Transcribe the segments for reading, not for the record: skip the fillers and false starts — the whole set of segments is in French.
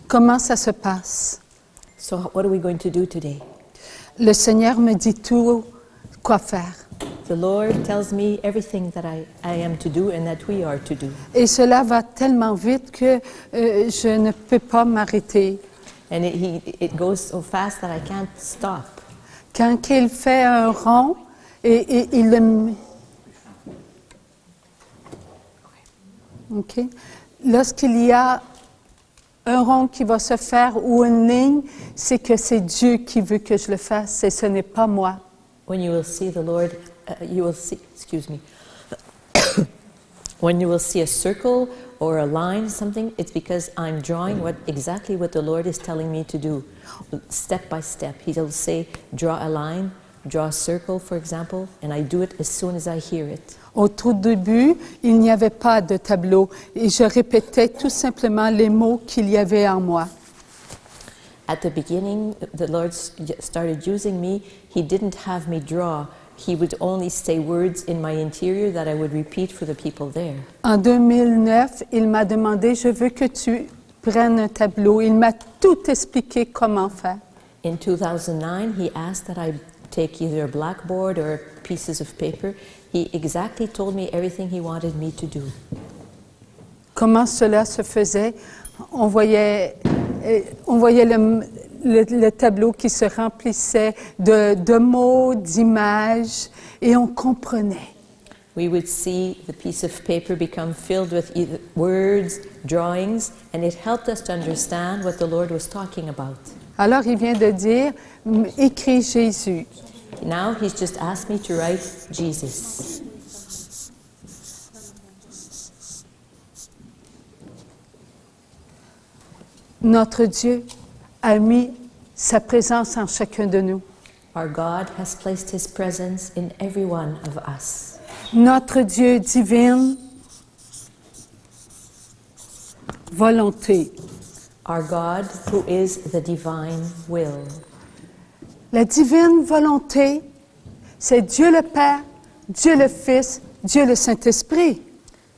Comment ça se passe? So what are we going to do today? Le Seigneur me dit tout quoi faire. The Lord tells me everything that I am to do and that we are to do. Et cela va tellement vite que je ne peux pas m'arrêter. And it goes so fast that I can't stop. Quand il fait un rond, et il le... OK. Lorsqu'il y a un rond qui va se faire ou une ligne, c'est que c'est Dieu qui veut que je le fasse et ce n'est pas moi. When you will see the Lord, you will see, excuse me, when you will see a circle or a line, something, it's because I'm drawing exactly what the Lord is telling me to do, step by step. He'll say, draw a line, draw a circle, for example, and I do it as soon as I hear it. Au tout début, il n'y avait pas de tableau et je répétais tout simplement les mots qu'il y avait en moi. At the beginning, the Lord started using me. He didn't have me draw. He would only say words in my interior that I would repeat for the people there. En 2009, il m'a demandé, je veux que tu prennes un tableau. Il m'a tout expliqué comment faire. In 2009, he asked that I take either a blackboard or pieces of paper. He exactly told me everything he wanted me to do. Comment cela se faisait? On voyait le tableau qui se remplissait de mots, d'images, et on comprenait. We would see the piece of paper become filled with either words, drawings, and it helped us to understand what the Lord was talking about. Alors, il vient de dire, écris Jésus. Now he's just asked me to write Jesus. Notre Dieu a mis sa présence en chacun de nous. Our God has placed his presence in every one of us. Notre Dieu divine volonté. Our God who is the divine will. La divine volonté, c'est Dieu le Père, Dieu le Fils, Dieu le Saint-Esprit.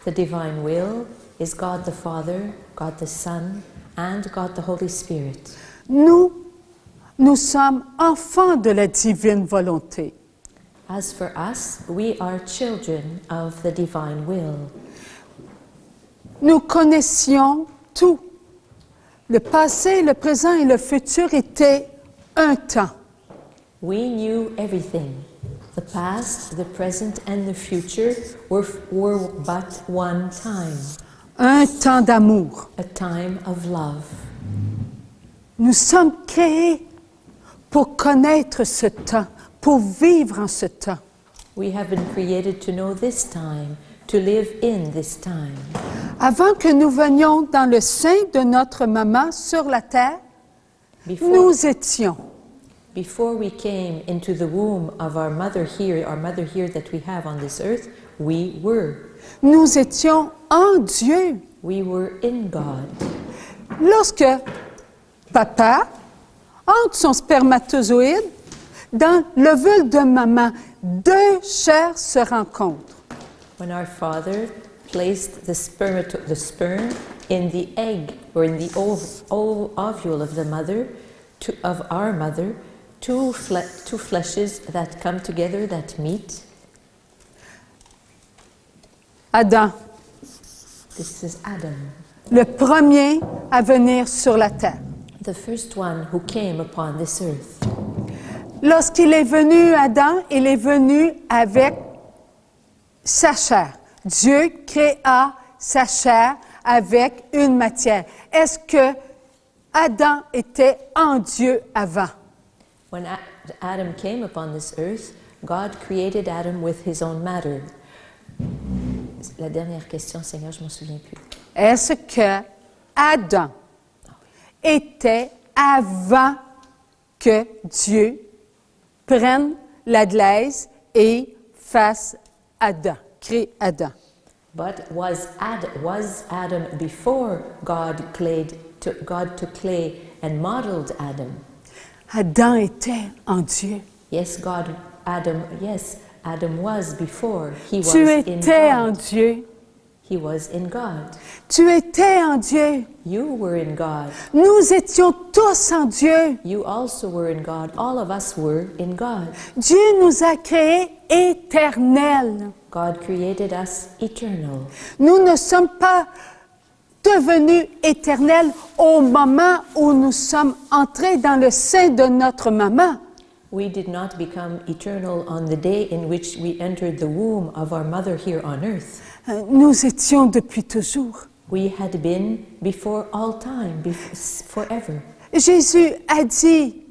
The divine will is God the Father, God the Son, and God the Holy Spirit. Nous sommes enfants de la divine volonté. As for us, we are children of the divine will. Nous connaissions tout. Le passé, le présent et le futur étaient un temps. We knew everything. The past, the present, and the future were but one time. Un temps d'amour. A time of love. Nous sommes créés pour connaître ce temps, pour vivre en ce temps. We have been created to know this time, to live in this time. Avant que nous venions dans le sein de notre maman sur la terre, nous étions. Before we came into the womb of our mother here that we have on this earth, we were. Nous étions en Dieu. We were in God. Lorsque papa entre son spermatozoïde dans l'ovule de maman, deux chairs se rencontrent. When our father placed the sperm in the egg or in the ovule of the mother, of our mother, two fleshes that come together, that meet. Adam. This is Adam. Le premier à venir sur la terre. The first one who came upon this earth. Lorsqu'il est venu, Adam, il est venu avec sa chair. Dieu créa sa chair avec une matière. Est-ce que Adam était en Dieu avant? When Adam came upon this earth, God created Adam with his own matter. La dernière question, Seigneur, je m'en souviens plus. Est-ce que Adam était avant que Dieu prenne la glaise et fasse Adam, crée Adam? But was Adam before God took clay and modeled Adam? Adam était en Dieu. Yes, Adam was before. He was Tu in étais en God. Dieu. He was in God. Tu étais en Dieu. You were in God. Nous étions tous en Dieu. You also were in God. All of us were in God. Dieu nous a créés éternels. God created us eternal. Nous ne sommes pas devenus éternels au moment où nous sommes entrés dans le sein de notre maman. We did not become eternal on the day in which we entered the womb of our mother here on earth. Nous étions depuis toujours. We had been before all time, forever. Jésus a dit,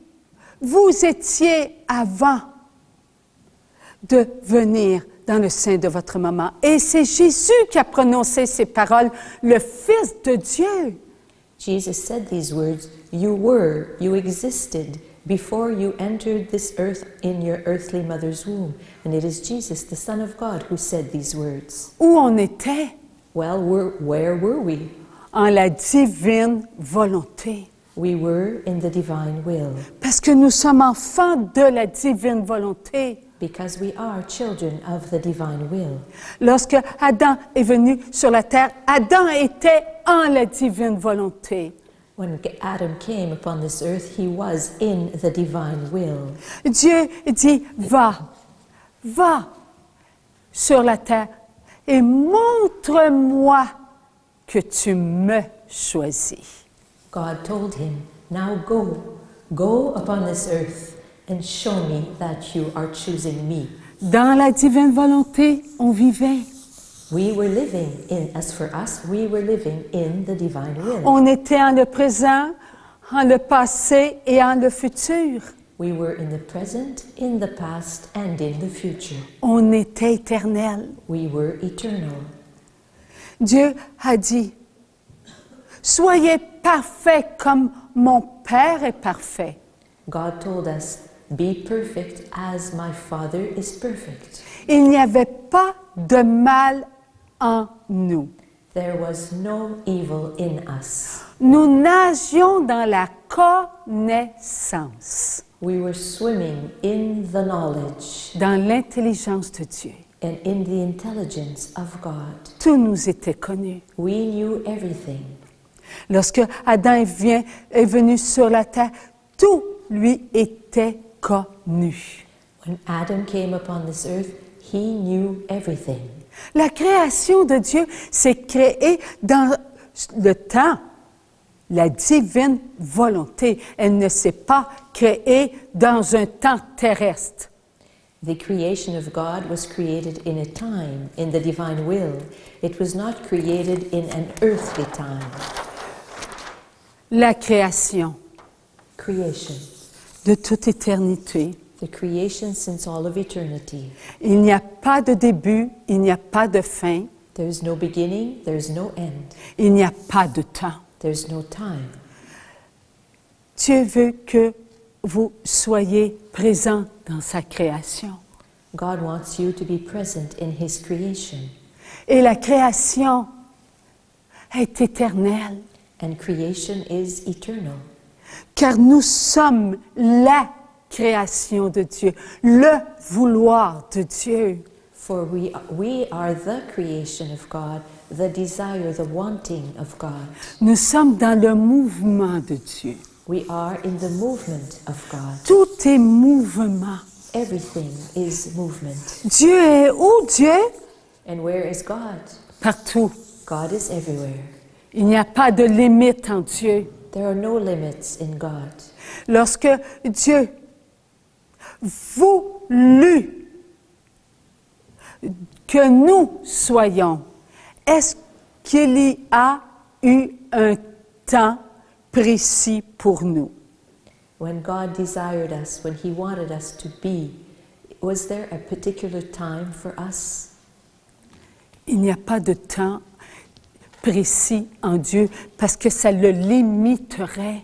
vous étiez avant de venir dans le sein de votre maman. Et c'est Jésus qui a prononcé ces paroles, le Fils de Dieu. Jesus said these words, you existed before you entered this earth in your earthly mother's womb. And it is Jesus, the Son of God, who said these words. Où on était? Well, where were we? En la divine volonté. We were in the divine will. Parce que nous sommes enfants de la divine volonté. Because we are children of the divine will. Lorsque Adam est venu sur la terre, Adam était en la divine volonté. When Adam came upon this earth, he was in the divine will. Dieu dit, va sur la terre et montre-moi que tu me choisis. God told him, now go upon this earth and show me that you are choosing me. Dans la divine volonté, on vivait. We were living as for us, we were living in the divine will. On était en le présent, en le passé et en le futur. We were in the present, in the past, and in the future. On était éternel. We were eternal. Dieu a dit, soyez parfaits comme mon Père est parfait. God told us, be perfect as my Father is perfect. Il n'y avait pas de mal en nous. There was no evil in us. Nous nagions dans la connaissance, We were swimming in the knowledge dans l'intelligence de Dieu. and in the intelligence of God. Tout nous était connu. We knew everything. Lorsque Adam est venu sur la terre, tout lui était connu. When Adam came upon this earth, he knew everything. La création de Dieu s'est créée dans le temps, la divine volonté. Elle ne s'est pas créée dans un temps terrestre. The creation of God was created in a time, in the divine will. It was not created in an earthly time. La création Creation. de toute éternité. The creation since all of eternity. Il n'y a pas de début, il n'y a pas de fin, There's no beginning, there's no end. il n'y a pas de temps. There's no time. Dieu veut que vous soyez présents dans sa création. God wants you to be present in His creation. Et la création est éternelle, And creation is eternal. car nous sommes la création de Dieu, le vouloir de Dieu. For we are the creation of God, the desire, the wanting of God. Nous sommes dans le mouvement de Dieu. We are in the movement of God. Tout est mouvement. Everything is movement. Dieu est où, Dieu? And where is God? Partout. God is everywhere. Il n'y a pas de limite en Dieu. There are no limits in God. Lorsque Dieu voulut que nous soyons, est-ce qu'il y a eu un temps précis pour nous? When God desired us, when He wanted us to be, was there a particular time for us? Il n'y a pas de temps précis en Dieu parce que ça le limiterait.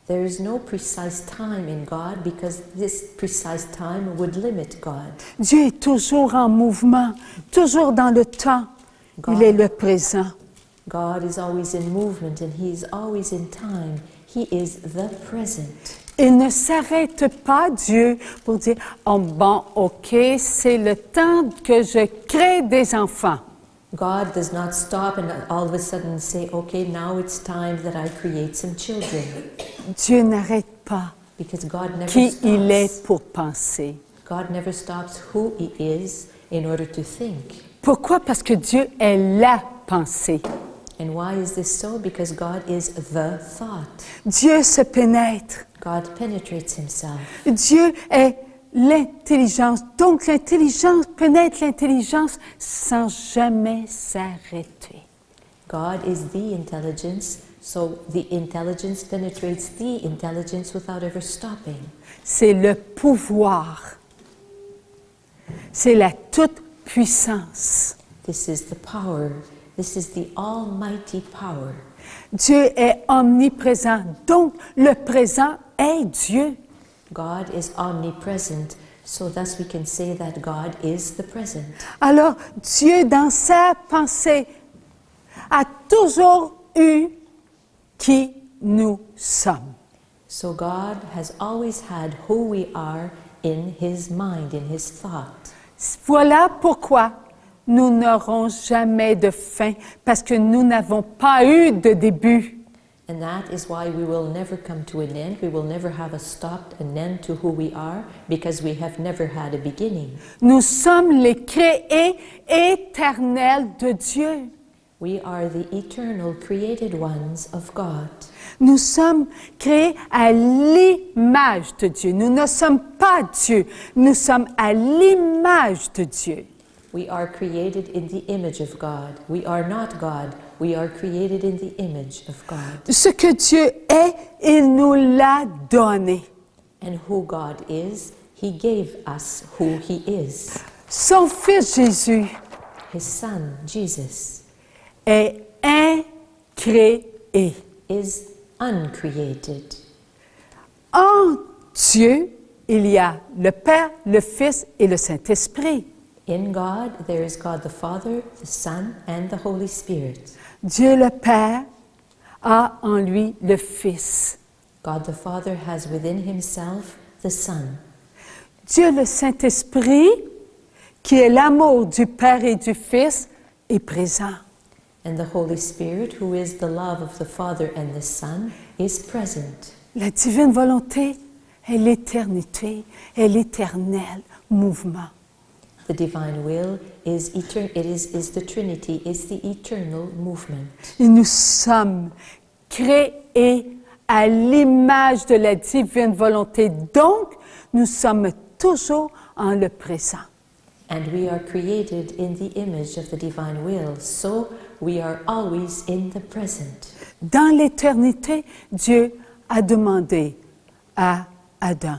There is no precise time in God because this precise time would limit God. Dieu est toujours en mouvement, toujours dans le temps. Il est le présent. God is always in movement and He is always in time. He is the present. Il ne s'arrête pas, Dieu, pour dire, oh bon, OK, c'est le temps que je crée des enfants. God does not stop and all of a sudden say, okay, now it's time that I create some children. Dieu n'arrête pas Because God never qui stops. il est pour penser. God never stops who He is in order to think. Pourquoi? Parce que Dieu est la pensée. And why is this so? Because God is the thought. Dieu se pénètre. God penetrates Himself. Dieu est l'intelligence. Donc l'intelligence pénètre l'intelligence sans jamais s'arrêter. God is the intelligence, so the intelligence penetrates the intelligence without ever stopping. C'est le pouvoir. C'est la toute-puissance. This is the power. This is the almighty power. Dieu est omniprésent. Donc le présent est Dieu. God is omnipresent, so thus we can say that God is the present. Alors Dieu, dans sa pensée, a toujours eu qui nous sommes. So God has always had who we are in His mind, in His thought. Voilà pourquoi nous n'aurons jamais de fin, parce que nous n'avons pas eu de début. And that is why we will never come to an end. We will never have a stop, an end to who we are, because we have never had a beginning. Nous sommes les créés éternels de Dieu. We are the eternal created ones of God. Nous sommes créés à l'image de Dieu. Nous ne sommes pas Dieu. Nous sommes à l'image de Dieu. We are created in the image of God. We are not God. We are created in the image of God. Ce que Dieu est, il nous l'a donné. And who God is, He gave us who He is. Son Fils Jésus His Son, Jesus, est incréé. is uncreated. En Dieu, il y a le Père, le Fils et le Saint-Esprit. In God, there is God the Father, the Son, and the Holy Spirit. Dieu le Père a en lui le Fils. God the Father has within Himself the Son. Dieu le Saint-Esprit, qui est l'amour du Père et du Fils, est présent. And the Holy Spirit, who is the love of the Father and the Son, is present. La divine volonté est l'éternité, est l'éternel mouvement. The divine will is is the Trinity, is the eternal movement. Et nous sommes créés à l'image de la divine volonté. Donc, nous sommes toujours en le présent. And we are created in the image of the divine will, so we are always in the present. Dans l'éternité, Dieu a demandé à Adam,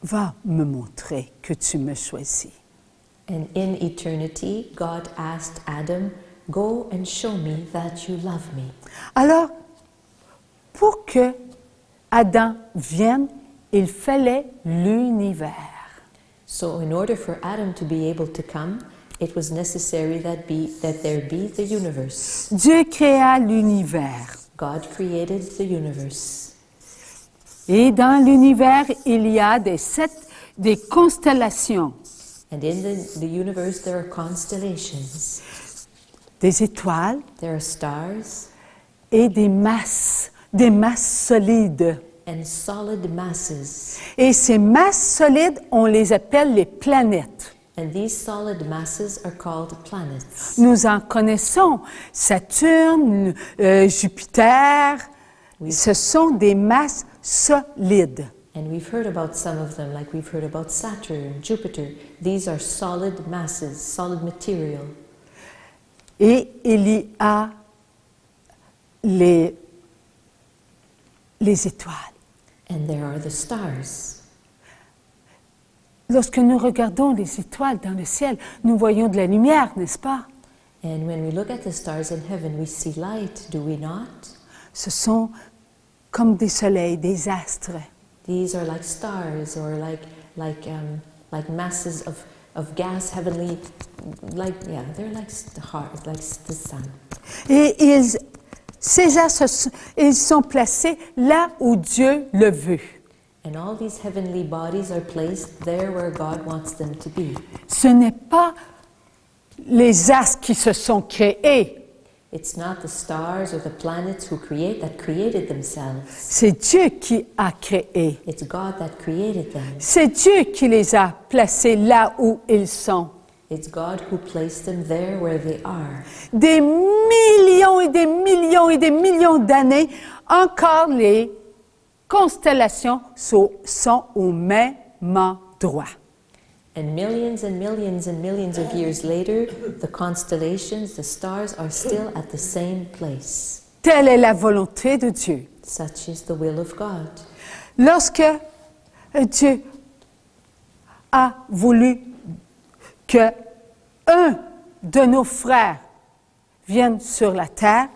va me montrer que tu me choisis. And in eternity, God asked Adam, go and show me that you love me. Alors, pour que Adam vienne, il fallait l'univers. So in order for Adam to be able to come, it was necessary that there be the universe. Dieu créa l'univers. God created the universe. Et dans l'univers, il y a des constellations, And in the universe there are constellations, des étoiles there are stars, et des masses solides. and solid masses. Et ces masses solides, on les appelle les planètes. And these solid masses are called planets. Nous en connaissons Saturne, Jupiter. Ce sont des masses solides. And we've heard about some of them, like we've heard about Saturn, Jupiter. These are solid masses, solid material. Et il y a les étoiles. And there are the stars. Lorsque nous regardons les étoiles dans le ciel, nous voyons de la lumière, n'est-ce pas? And when we look at the stars in heaven, we see light, do we not? Ce sont comme des soleils, des astres. These are like stars, or like masses of gas, heavenly, they're like stars, like the sun. Et ces astres, ils sont placés là où Dieu le veut. And all these heavenly bodies are placed there where God wants them to be. Ce n'est pas les astres qui se sont créés. It's not the stars or the planets that created themselves. C'est Dieu qui a créé. It's God that created them. C'est Dieu qui les a placés là où ils sont. It's God who placed them there where they are. Des millions et des millions et des millions d'années, encore les constellations sont au même endroit. And millions and millions and millions of years later, the constellations, the stars are still at the same place. Telle est la volonté de Dieu. Such is the will of God. Lorsque Dieu a voulu que un de nos frères vienne sur la terre,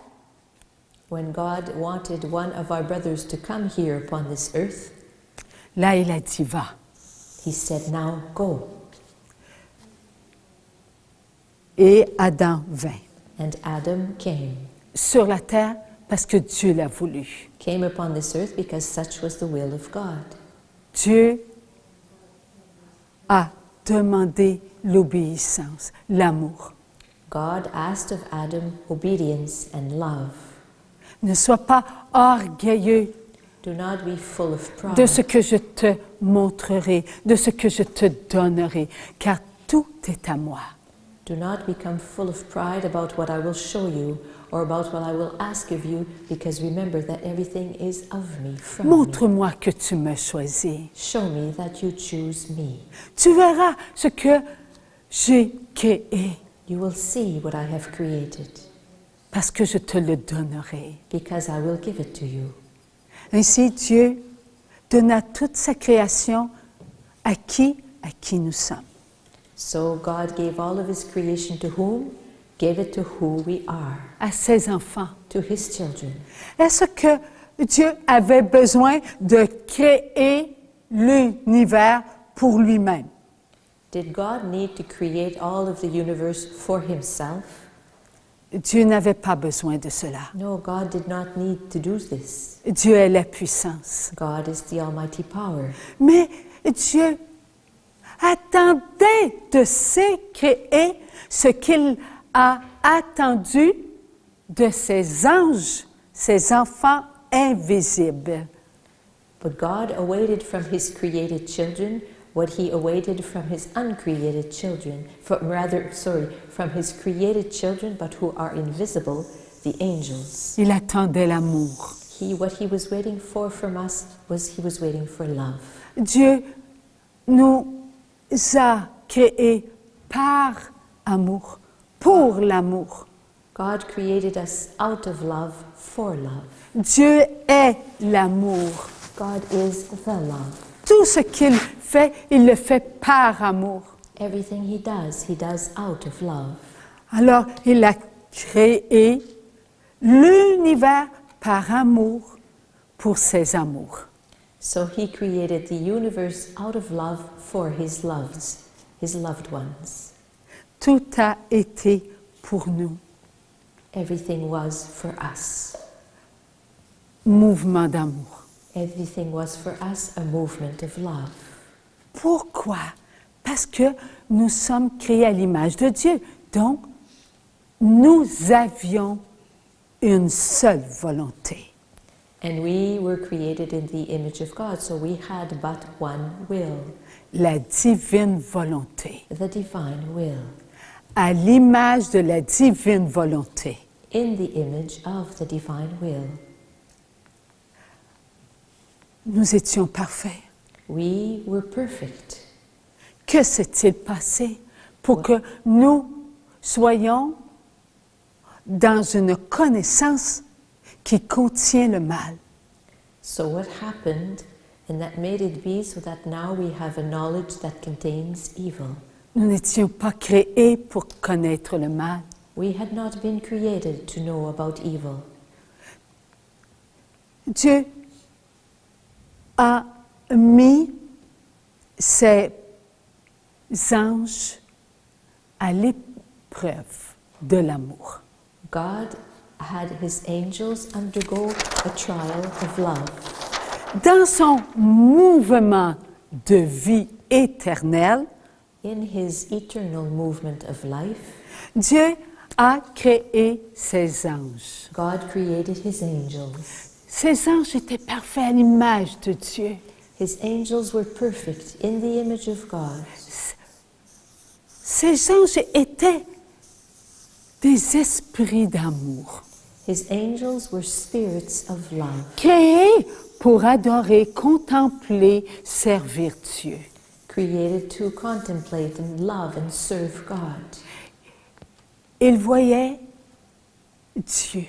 When God wanted one of our brothers to come here upon this earth, là il a dit va. He said, now go. Et Adam vint And Adam came. sur la terre parce que Dieu l'a voulu. Came upon this earth because such was the will of God. Dieu a demandé l'obéissance, l'amour. God asked of Adam obedience and love. Ne sois pas orgueilleux Do not be full of pride. de ce que je te montrerai, de ce que je te donnerai, car tout est à moi. Do not become full of pride about what I will show you or about what I will ask of you, because remember that everything is of me, from me. Montre-moi que tu me choisis. Show me that you choose me. Tu verras ce que j'ai créé, You will see what I have created, parce que je te le donnerai. because I will give it to you. Ainsi, Dieu donna toute sa création à qui nous sommes. So God gave all of his creation to whom? Gave it to who we are, À ses enfants. to his children. Est-ce que Dieu avait besoin de créer l'univers pour lui-même? Did God need to create all of the universe for himself? Dieu n'avait pas besoin de cela. No, God did not need to do this. Dieu est la puissance. God is the almighty power. Mais Dieu attendait de se créer ce qu'il a attendu de ses anges, ses enfants invisibles. But God awaited from his created children what he awaited from his uncreated children, from his created children but who are invisible, the angels. Il attendait l'amour. What he was waiting for from us was he was waiting for love. Dieu nous a créés par amour, pour l'amour. God created us out of love for love. Dieu est l'amour. God is the love. Tout ce qu'il fait, il le fait par amour. Everything he does out of love. Alors, il a créé l'univers par amour pour ses amours. So he created the universe out of love for his loved ones. Tout a été pour nous. Everything was for us. Mouvement d'amour. Everything was for us a movement of love. Pourquoi? Parce que nous sommes créés à l'image de Dieu. Donc, nous avions une seule volonté. And we were created in the image of God, so we had but one will. La divine volonté. The divine will. À l'image de la divine volonté. In the image of the divine will. Nous étions parfaits. We were perfect. Que s'est-il passé pour que nous soyons dans une connaissance qui contient le mal? So what happened, and that made it be so that now we have a knowledge that contains evil. Nous n'étions pas créés pour connaître le mal. We had not been created to know about evil. Dieu a mis ses anges à l'épreuve de l'amour. God had his angels undergo a trial of love. Dans son mouvement de vie éternelle, In his eternal movement of life, Dieu a créé ses anges. God created his angels. Ces anges étaient parfaits à l'image de Dieu. His angels were perfect in the image of God. Ces anges étaient des esprits d'amour, His angels were spirits of love, créés pour adorer, contempler, servir Dieu. created to contemplate and love and serve God. Ils voyaient Dieu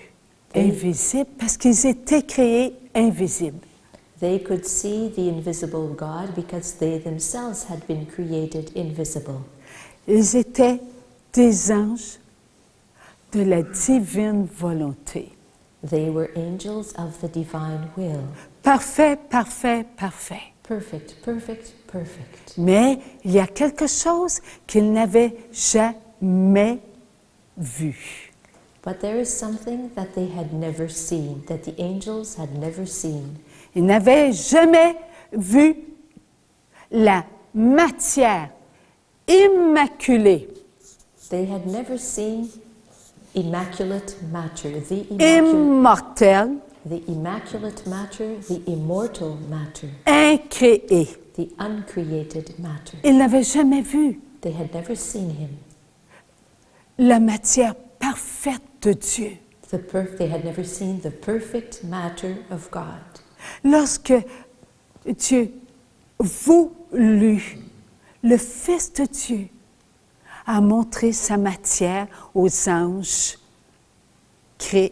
invisible parce qu'ils étaient créés invisibles. They could see the invisible God because they themselves had been created invisible. Ils étaient des anges de la divine volonté. They were angels of the divine will. Parfait, parfait, parfait. Perfect, perfect, perfect. Mais il y a quelque chose qu'ils n'avaient jamais vu. But there is something that they had never seen, that the angels had never seen. Ils n'avaient jamais vu la matière immaculée, They had never seen immaculate matter, the immortelle, immaculate matter, the immortal matter, incréée. the uncreated matter. Ils n'avaient jamais vu They had never seen him. la matière parfaite de Dieu. They had never seen the perfect matter of God. Lorsque Dieu voulut, le Fils de Dieu a montré sa matière aux anges créés.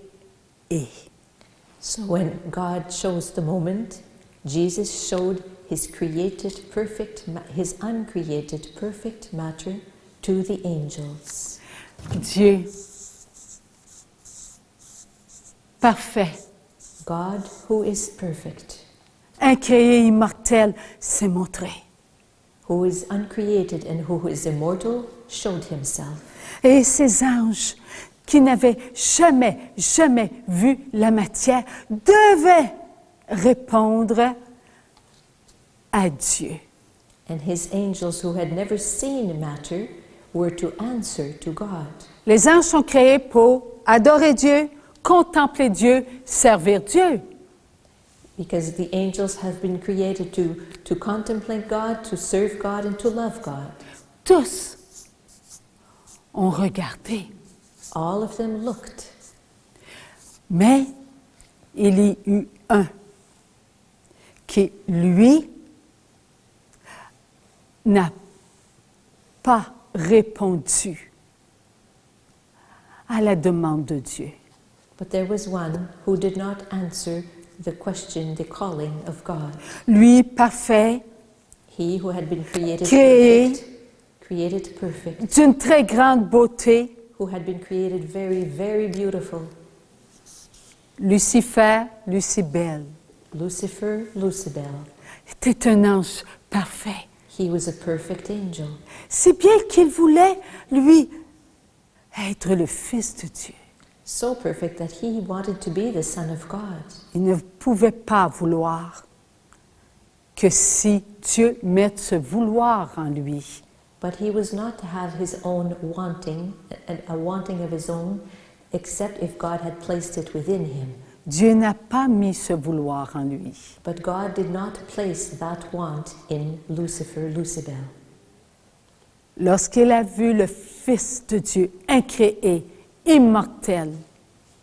So when God chose the moment, Jesus showed his created perfect, his uncreated perfect matter to the angels. Dieu parfait, God, who is perfect, incréé, immortel, s'est montré. who is uncreated and who is immortal, showed himself. Et ces anges qui n'avaient jamais vu la matière devaient répondre à Dieu. And his angels who had never seen matter were to answer to God. Les anges sont créés pour adorer Dieu, contempler Dieu, servir Dieu. Because the angels have been created to contemplate God, to serve God, and to love God. Tous ont regardé. All of them looked. Mais il y eut un qui, lui, n'a pas répondu à la demande de Dieu. But there was one who did not answer the question, the calling of God. Lui, parfait, He who had been Créé. created perfect, d'une très grande beauté, who had been created very, very beautiful. Lucifer, Lucibel, Lucifer, Lucibel. était un ange parfait. He was a perfect angel. Si bien qu'il voulait, lui, être le Fils de Dieu. So perfect that he wanted to be the Son of God. Il ne pouvait pas vouloir que si Dieu mette ce vouloir en lui, But he was not to have his own wanting, a wanting of his own, except if God had placed it within him. Dieu n'a pas mis ce vouloir en lui. But God did not place that want in Lucifer, Lucibel. Lorsqu'il a vu le Fils de Dieu incréé, immortel,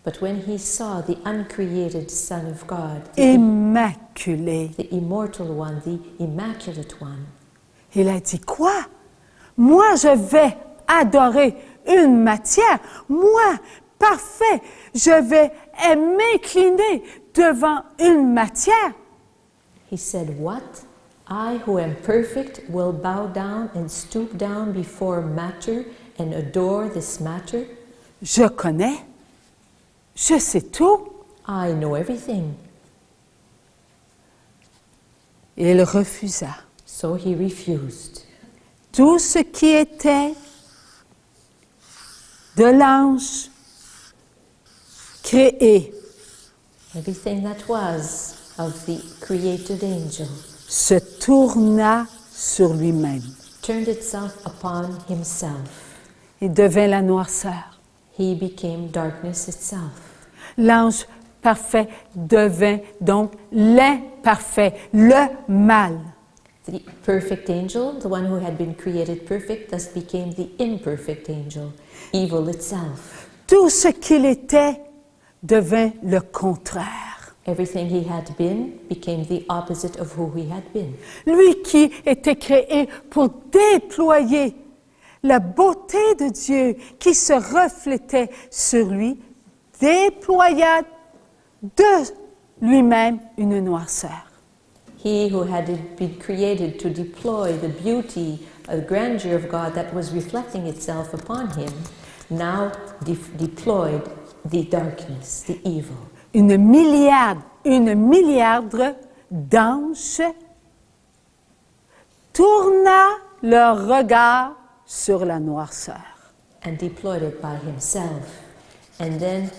But when he saw the uncreated Son of God, immaculé, the immortal one, the immaculate one, il a dit, quoi? Moi, je vais adorer une matière. Moi, parfait, je vais m'incliner devant une matière. he said, "What? I who am perfect will bow down and stoop down before matter and adore this matter? Je connais, je sais tout. I know everything." Il refusa. So he refused. Tout ce qui était de l'ange créé Everything that was of the created angel se tourna sur lui-même. turned itself upon himself. Il devint la noirceur. He became darkness itself. L'ange parfait devint donc l'imparfait, le mal. The perfect angel, the one who had been created perfect, thus became the imperfect angel, evil itself. Tout ce qu'il était devint le contraire. Everything he had been became the opposite of who he had been. Lui qui était créé pour déployer la beauté de Dieu qui se reflétait sur lui, déploya de lui-même une noirceur. He who had been created to deploy the beauty, the grandeur of God that was reflecting itself upon him, now deployed the darkness, the evil. Une milliarde d'anges tourna leur regard sur la noirceur. And deployed it by himself. And then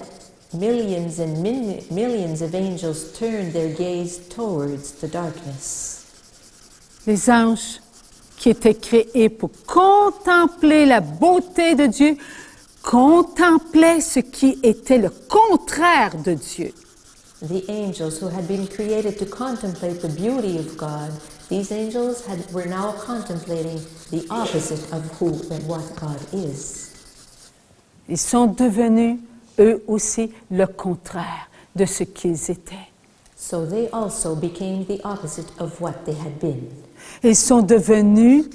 millions and millions of angels turned their gaze towards the darkness. Les anges qui étaient créés pour contempler la beauté de Dieu contemplaient ce qui était le contraire de Dieu. The angels who had been created to contemplate the beauty of God, these angels were now contemplating the opposite of who and what God is. Ils sont devenus, eux aussi, le contraire de ce qu'ils étaient. So they also became the opposite of what they had been. Ils sont devenus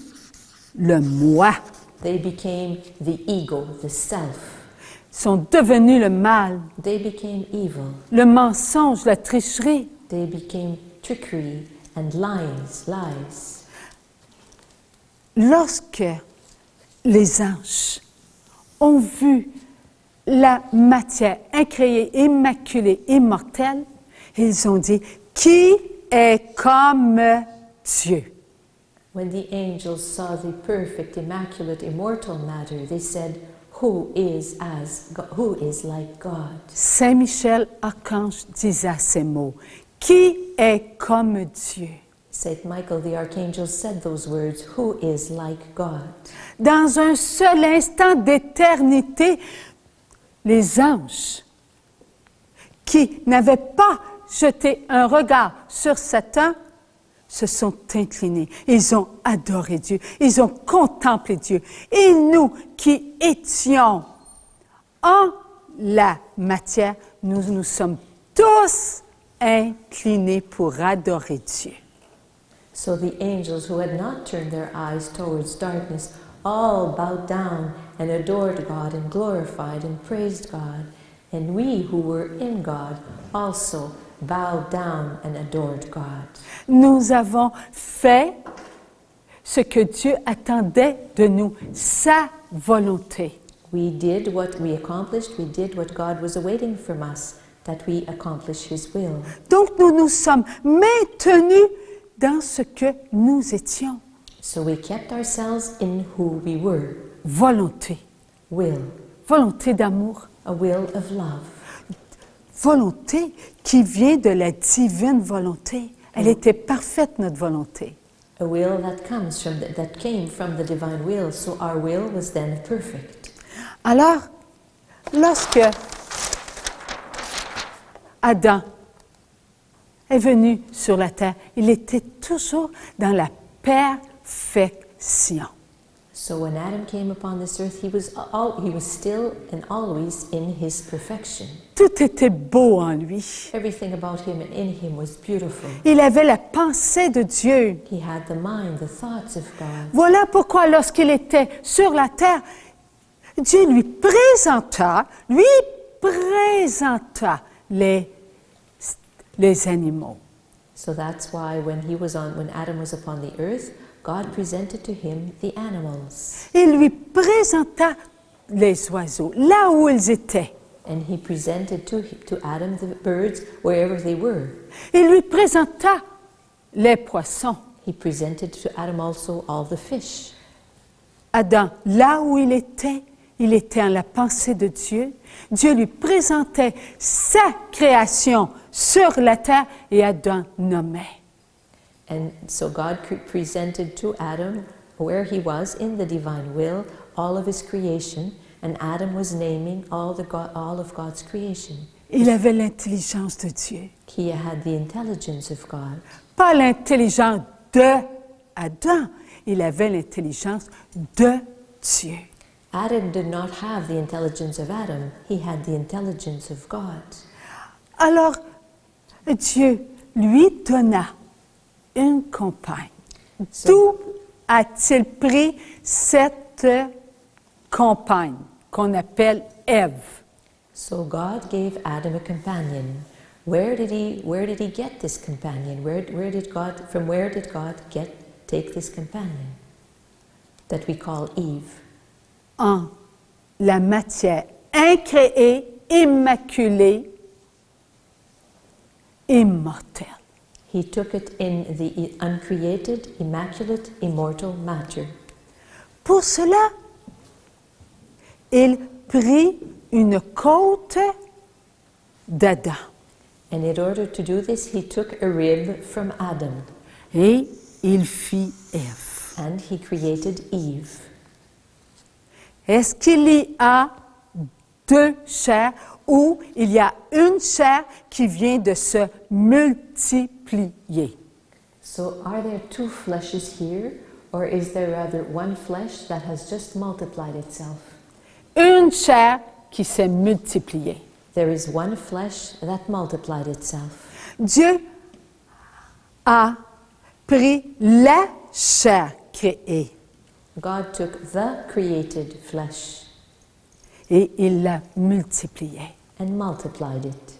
le moi. They became the ego, the self. Ils sont devenus le mal, They became evil. le mensonge, la tricherie. They became trickery and lies. Lorsque les anges ont vu la matière incréée, immaculée, immortelle, ils ont dit, qui est comme Dieu? When the angels saw the perfect, immaculate, immortal matter, they said, who is like God? Saint Michel Archange disait ces mots, qui est comme Dieu? Saint Michael the Archangel said those words, who is like God? Dans un seul instant d'éternité, les anges qui n'avaient pas jeté un regard sur Satan se sont inclinés. Ils ont adoré Dieu. Ils ont contemplé Dieu. Et nous qui étions en la matière, nous nous sommes tous inclinés pour adorer Dieu. So the angels who had not turned their eyes towards darkness all bowed down and adored God and glorified and praised God. And we who were in God also bowed down and adored God. Nous avons fait ce que Dieu attendait de nous, sa volonté. We did what we accomplished, we did what God was awaiting from us, that we accomplish His will. Donc nous nous sommes maintenus dans ce que nous étions. So we kept ourselves in who we were. Volonté. Will. Volonté d'amour. A will of love. Volonté qui vient de la divine volonté. Elle était parfaite, notre volonté. A will that came from the divine will, so our will was then perfect. Alors, lorsque Adam est venu sur la terre, il était toujours dans la perfection. So when Adam came upon this earth, he was still and always in his perfection. Tout était beau en lui. Everything about him and in him was beautiful. Il avait la pensée de Dieu. He had the mind, the thoughts of God. Voilà pourquoi lorsqu'il était sur la terre, Dieu lui présenta les animaux. So that's why when Adam was upon the earth, God presented to him the animals. Il lui présenta les oiseaux, là où ils étaient. And he presented to Adam the birds wherever they were. Il lui présenta les poissons. He presented to Adam also all the fish. Adam, là où il était en la pensée de Dieu. Dieu lui présentait sa création sur la terre et Adam nommait. And so God presented to Adam where he was in the divine will, all of his creation, and Adam was naming all of God's creation. Il avait l'intelligence de Dieu. He had the intelligence of God. Pas l'intelligence de Adam, il avait l'intelligence de Dieu. Adam did not have the intelligence of Adam, he had the intelligence of God. Alors, Dieu lui donna une compagne. D'où a-t-il pris cette compagne qu'on appelle Ève? So God gave Adam a companion. Where did he get this companion? From where did God take this companion that we call Eve? En la matière incréée, immaculée, immortelle. He took it in the uncreated, immaculate, immortal matter. Pour cela, il prit une côte d'Adam. And in order to do this, he took a rib from Adam. Et il fit Ève. And he created Eve. Est-ce qu'il y a deux chairs ou il y a une chair qui vient de se multiplier? So are there two fleshes here, or is there rather one flesh that has just multiplied itself? Une chair qui s'est multipliée. There is one flesh that multiplied itself. Dieu a pris la chair créée God took the created flesh et il l'a multipliée. and multiplied it.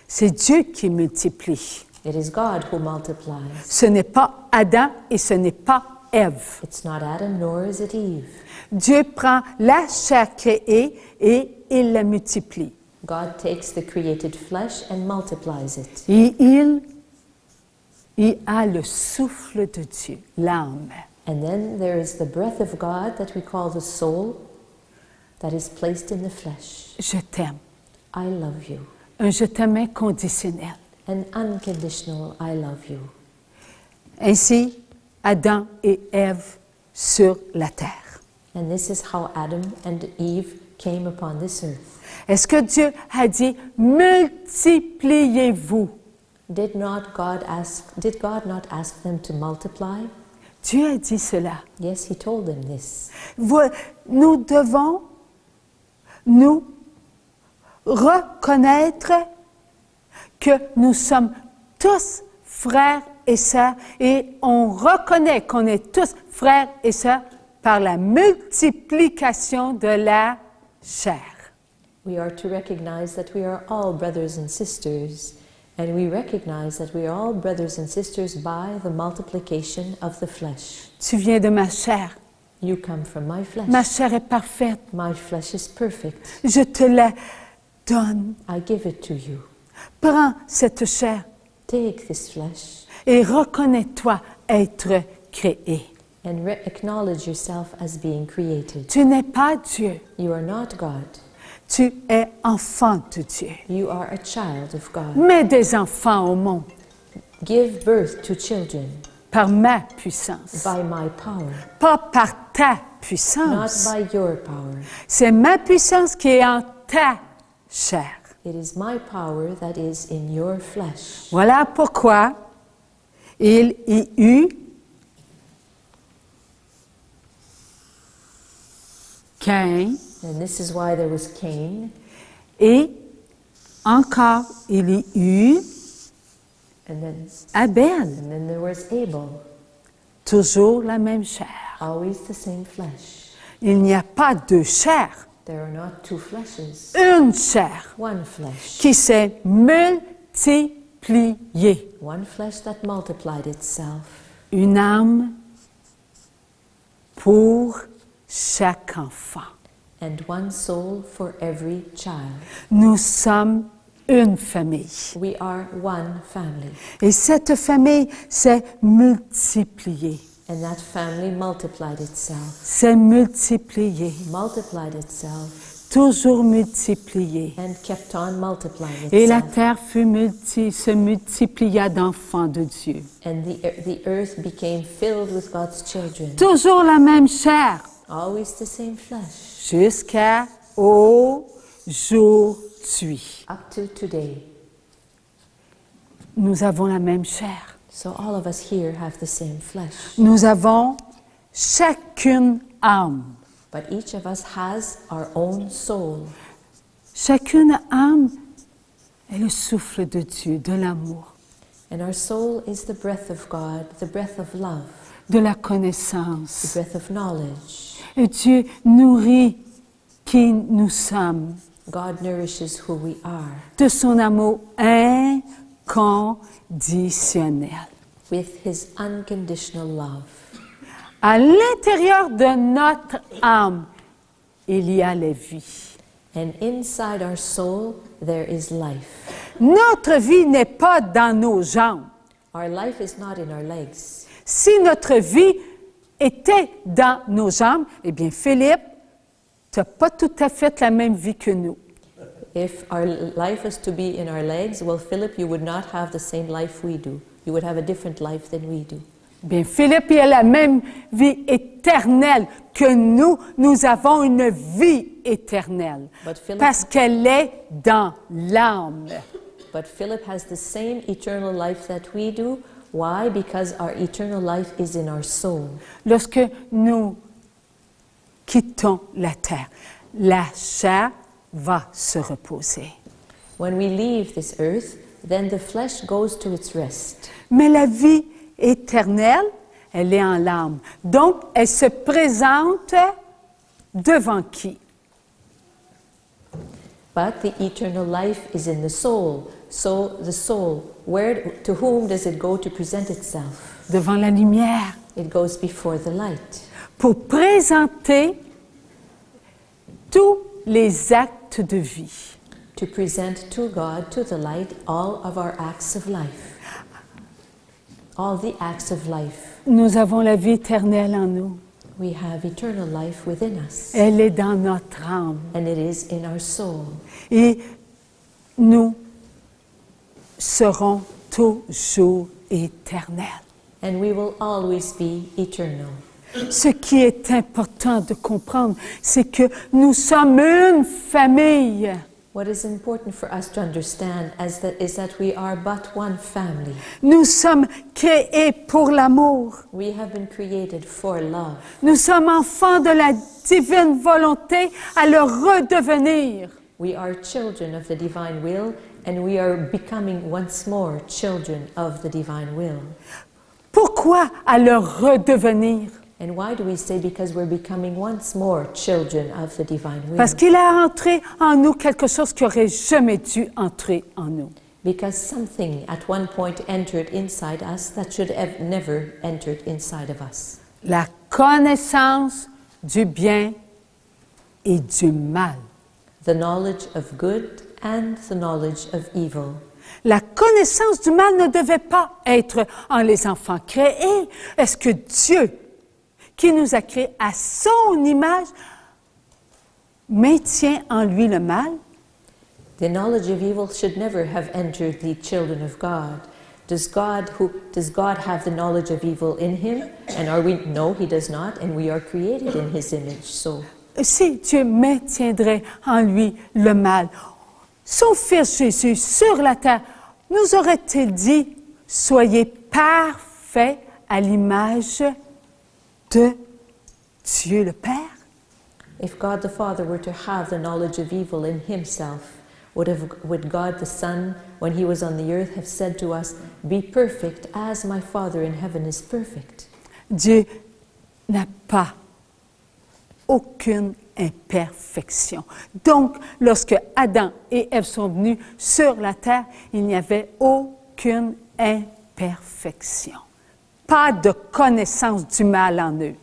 C'est Dieu qui multiplie. It is God who multiplies. Ce n'est pas Adam et ce n'est pas Ève. It's not Adam nor is it Eve. Dieu prend la chair créée et il la multiplie. God takes the created flesh and multiplies it. Et il a le souffle de Dieu, l'âme. And then there is the breath of God that we call the soul that is placed in the flesh. Je t'aime. I love you. Un je t'aime inconditionnel. An unconditional I love you. Ainsi, Adam et Ève sur la terre. And this is how Adam and Eve came upon this earth. Est-ce que Dieu a dit multipliez-vous? Did God not ask them to multiply? Dieu a dit cela. Yes, he told them this. Nous devons nous reconnaître que nous sommes tous frères et sœurs et on reconnaît qu'on est tous frères et sœurs par la multiplication de la chair. We are to recognize that we are all brothers and sisters, and we recognize that we are all brothers and sisters by the multiplication of the flesh. Tu viens de ma chair. You come from my flesh. Ma chair est parfaite. My flesh is perfect. Je te la donne. I give it to you. Prends cette chair Take this flesh et reconnais-toi être créé. and acknowledge yourself as being created. Tu n'es pas Dieu. You are not God. Tu es enfant de Dieu. You are a child of God. Mets des enfants au monde Give birth to children par ma puissance, by my power, pas par ta not puissance. by your power. C'est ma puissance qui est en ta chair. It is my power that is in your flesh. Voilà pourquoi il y eut Caïn And this is why there was Cain, et encore il y eut and Abel. then there was Abel, Toujours la même chair. always the same flesh. Il n'y a pas deux chairs, There are not two fleshes, une chair one flesh. qui s'est multipliée. One flesh that multiplied itself. Une âme pour chaque enfant. And one soul for every child. Nous sommes une famille. We are one family. Et cette famille s'est multipliée. And that family multiplied itself. S'est multipliée. Multiplied itself. toujours multiplié. and kept on multiplying Et la itself. terre se multiplia d'enfants de Dieu. And the earth became filled with God's children. Toujours la même chair, Always the same flesh, jusqu'à aujourd'hui. up to today. Nous avons la même chair. So all of us here have the same flesh. Nous avons chacune âme. But each of us has our own soul. Chacune âme est le souffle de Dieu, de l'amour, And our soul is the breath of God, the breath of love, de la the connaissance. breath of knowledge. Et Dieu nourrit qui nous sommes God nourishes who we are de son amour inconditionnel. with His unconditional love. À l'intérieur de notre âme, il y a la vie. And inside our soul, there is life. Notre vie n'est pas dans nos jambes. Our life is not in our legs. Si notre vie était dans nos jambes, eh bien, Philippe, tu n'as pas tout à fait la même vie que nous. If our life was to be in our legs, well, Philip, you would not have the same life we do. You would have a different life than we do. Bien, Philippe, il a la même vie éternelle que nous. Nous avons une vie éternelle But Philip- parce qu'elle est dans l'âme. But Philip has the same eternal life that we do. Why? Because our eternal life is in our soul. Lorsque nous quittons la terre, la chair va se reposer. When we leave this earth, then the flesh goes to its rest. Mais la vie éternelle, elle est en l'âme. Donc, elle se présente devant qui? But the eternal life is in the soul. So the soul, to whom does it go to present itself? Devant la lumière. It goes before the light, Pour présenter tous les actes de vie. to present to God, to the light, all of our acts of life. All the acts of life. Nous avons la vie éternelle en nous. We have eternal life within us, Elle est dans notre âme. and it is in our soul. Et nous serons toujours éternels. And we will always be eternal. Ce qui est important de comprendre, c'est que nous sommes une famille. What is important for us to understand is that we are but one family. Nous sommes créés pour l'amour. We have been created for love. Nous sommes enfants de la divine volonté à le redevenir. We are children of the divine will, and we are becoming once more children of the divine will. Pourquoi à le redevenir? And why do we say because we're becoming once more children of the divine will? Parce qu'il a entré en nous quelque chose qui aurait jamais dû entrer en nous. Because something at one point entered inside us that should have never entered inside of us. La connaissance du bien et du mal. The knowledge of good and the knowledge of evil. La connaissance du mal ne devait pas être en les enfants créés. Est-ce que Dieu, qui nous a créés à son image, maintient en lui le mal? The knowledge of evil should never have entered the children of God. Does God have the knowledge of evil in him? And are we? No, he does not, and we are created in his image. So Si Dieu maintiendrait en lui le mal, son Fils Jésus sur la terre, nous aurait-il dit, soyez parfaits à l'image de Dieu le Père? if God the Father were to have the knowledge of evil in himself, would God the Son, when he was on the earth, have said to us, be perfect as my Father in heaven is perfect? Dieu n'a pas aucune imperfection. Donc, lorsque Adam et Ève sont venus sur la terre, il n'y avait aucune imperfection. Pas de connaissance du mal en eux.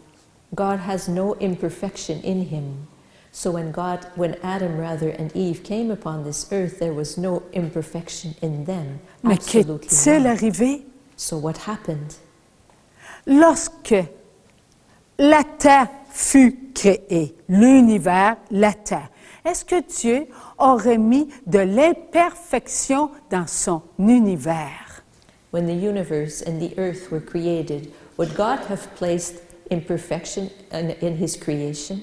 God has no imperfection in him. So when Adam and Eve came upon this earth, there was no imperfection in them. Mais Absolutely qu'est-il none. arrivé? So what happened? Lorsque la terre fut créée, l'univers, la terre, est-ce que Dieu aurait mis de l'imperfection dans son univers? When the universe and the earth were created, would God have placed imperfection in his creation?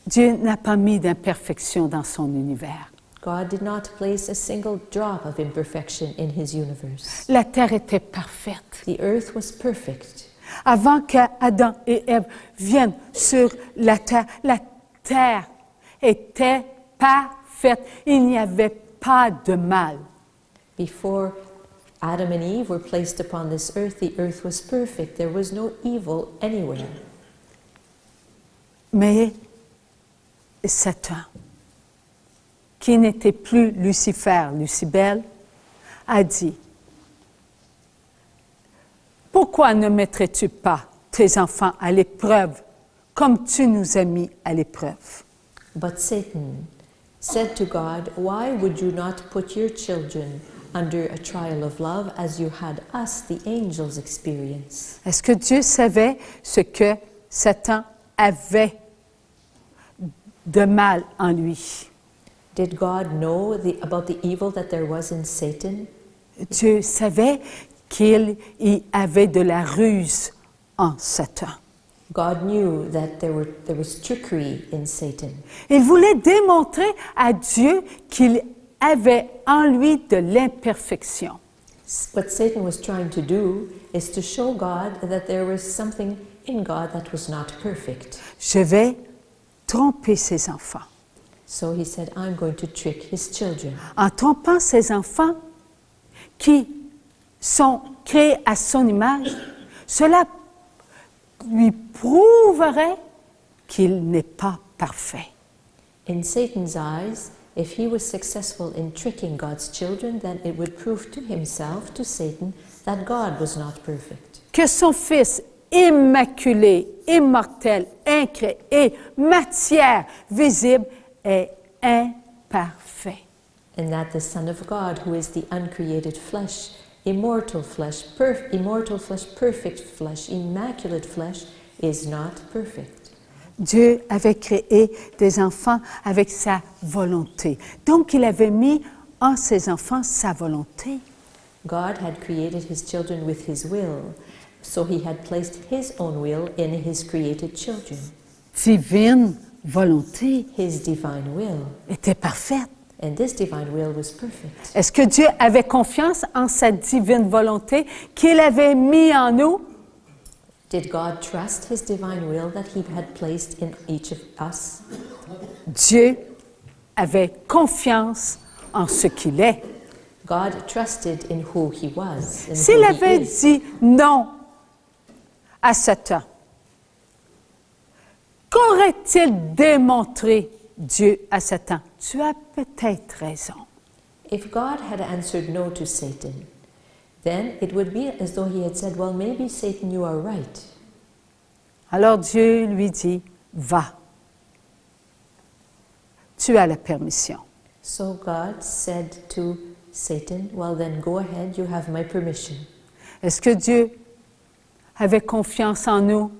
Dieu n'a pas mis d'imperfection dans son univers. God did not place a single drop of imperfection in his universe. La terre était parfaite. The earth was perfect. Avant qu'Adam et Ève viennent sur la terre était parfaite. Il n'y avait pas de mal. Before Adam and Eve were placed upon this earth, the earth was perfect. There was no evil anywhere. Mais Satan, qui n'était plus Lucifer, Lucibel, a dit, « Pourquoi ne mettrais-tu pas tes enfants à l'épreuve comme tu nous as mis à l'épreuve? » But Satan said to God, "Why would you not put your children under a trial of love as you had us, the angels, experience?" Est-ce que Dieu savait ce que Satan avait de mal en lui? Did God know about the evil that there was in Satan? Dieu savait qu'il y avait de la ruse en Satan. God knew that there was trickery in Satan. Il voulait démontrer à Dieu qu'il avait en lui de l'imperfection. What Satan was trying to do is to show God that there was something in God that was not perfect. Je vais tromper ses enfants. So he said, "I'm going to trick his children." En trompant ses enfants qui sont créés à son image, cela lui prouverait qu'il n'est pas parfait. In Satan's eyes, if he was successful in tricking God's children, then it would prove to himself, to Satan, that God was not perfect. Que son fils immaculé, immortel, incréé, matière visible est imparfait. And that the Son of God, who is the uncreated flesh, immortal flesh, perfect flesh, immaculate flesh, is not perfect. Dieu avait créé des enfants avec sa volonté. Donc, il avait mis en ses enfants sa volonté. God had created his children with his will, so he had placed his own will in his created children. Divine volonté His divine will. était parfaite. And this divine will was perfect. Est-ce que Dieu avait confiance en sa divine volonté qu'il avait mis en nous? Did God trust his divine will that he had placed in each of us? Dieu avait confiance en ce qu'il est. God trusted in who he was. And S'il who he avait is. dit non à Satan, qu'aurait-il démontré Dieu à Satan? Tu as peut-être raison. If God had answered no to Satan, then it would be as though he had said, "Well, maybe Satan, you are right." Alors Dieu lui dit, va. Tu as la permission. So God said to Satan, "Well, then go ahead, you have my permission." Est-ce que Dieu avait confiance en nous?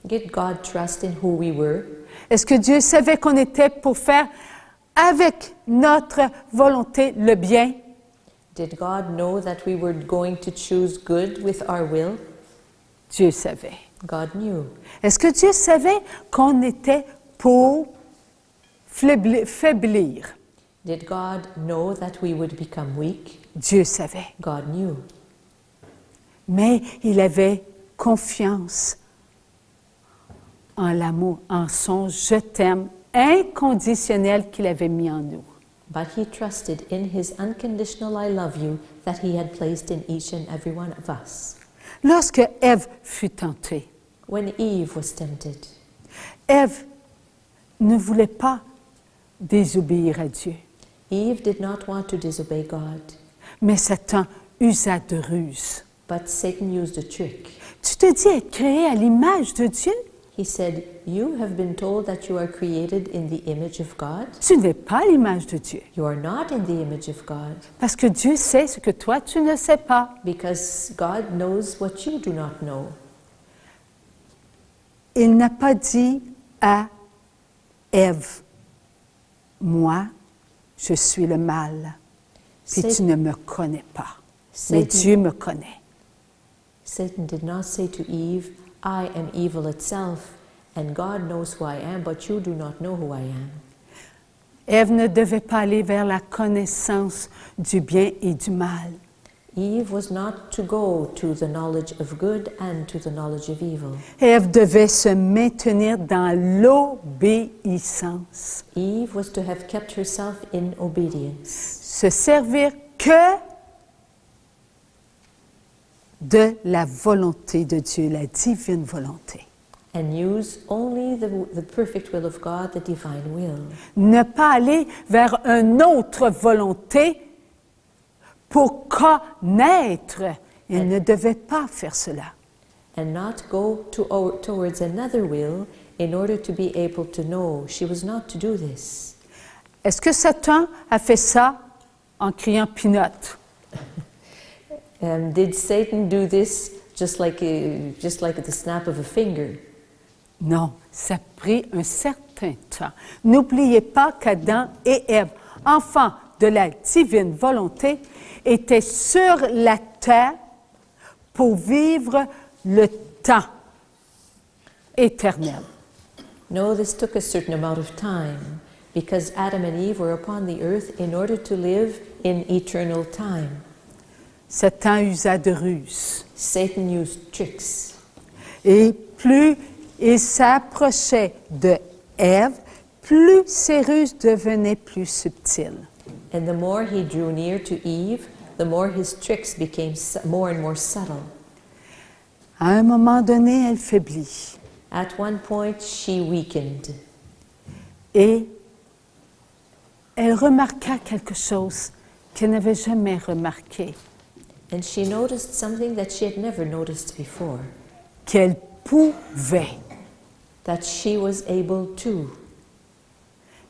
Did God trust in who we were? Est-ce que Dieu savait qu'on était pour faire avec notre volonté le bien? Did God know that we were going to choose good with our will? Dieu savait. God knew. Est-ce que Dieu savait qu'on était pour faiblir? Did God know that we would become weak? Dieu savait. God knew. Mais il avait confiance en l'amour, en son « je t'aime » inconditionnel qu'il avait mis en nous. But he trusted in his unconditional "I love you" that he had placed in each and every one of us. Lorsque Ève fut tentée, When Eve was tempted, Ève ne voulait pas désobéir à Dieu, Eve did not want to disobey God, mais Satan usa de ruse. but Satan used a trick. Tu te dis être créé à l'image de Dieu? He said, "You have been told that you are created in the image of God. Tu n'es pas l'image de Dieu, You are not in the image of God, parce que Dieu sait ce que toi, tu ne sais pas. because God knows what you do not know." Il n'a pas dit à Ève, moi, je suis le mal, puis tu ne me connais pas. Mais Dieu me connaît. Satan did not say to Eve, I am evil itself, and God knows who I am, but you do not know who I am. Ève ne devait pas aller vers la connaissance du bien et du mal. Eve was not to go to the knowledge of good and to the knowledge of evil. Ève devait se maintenir dans l'obéissance. Eve was to have kept herself in obedience. Se servir que de la volonté de Dieu, la divine volonté. And use only the perfect will of God, the divine will. Ne pas aller vers une autre volonté pour connaître. Il ne devait pas faire cela. And not go towards another will in order to be able to know. She was not to do this. Est-ce que Satan a fait ça en criant Pinote? Did Satan do this just like the snap of a finger? Non, ça a pris un certain temps. N'oubliez pas qu'Adam et Ève, enfants de la divine volonté, étaient sur la terre pour vivre le temps éternel. No, this took a certain amount of time because Adam and Eve were upon the earth in order to live in eternal time. Satan usa de ruses. Satan used tricks. Et plus il s'approchait de Ève, plus ses ruses devenaient plus subtiles. And the more he drew near to Eve, the more his tricks became more and more subtle. À un moment donné, elle faiblit. At one point, she weakened. Et elle remarqua quelque chose qu'elle n'avait jamais remarqué, And she noticed something that she had never noticed before, qu'elle pouvait. that she was able to.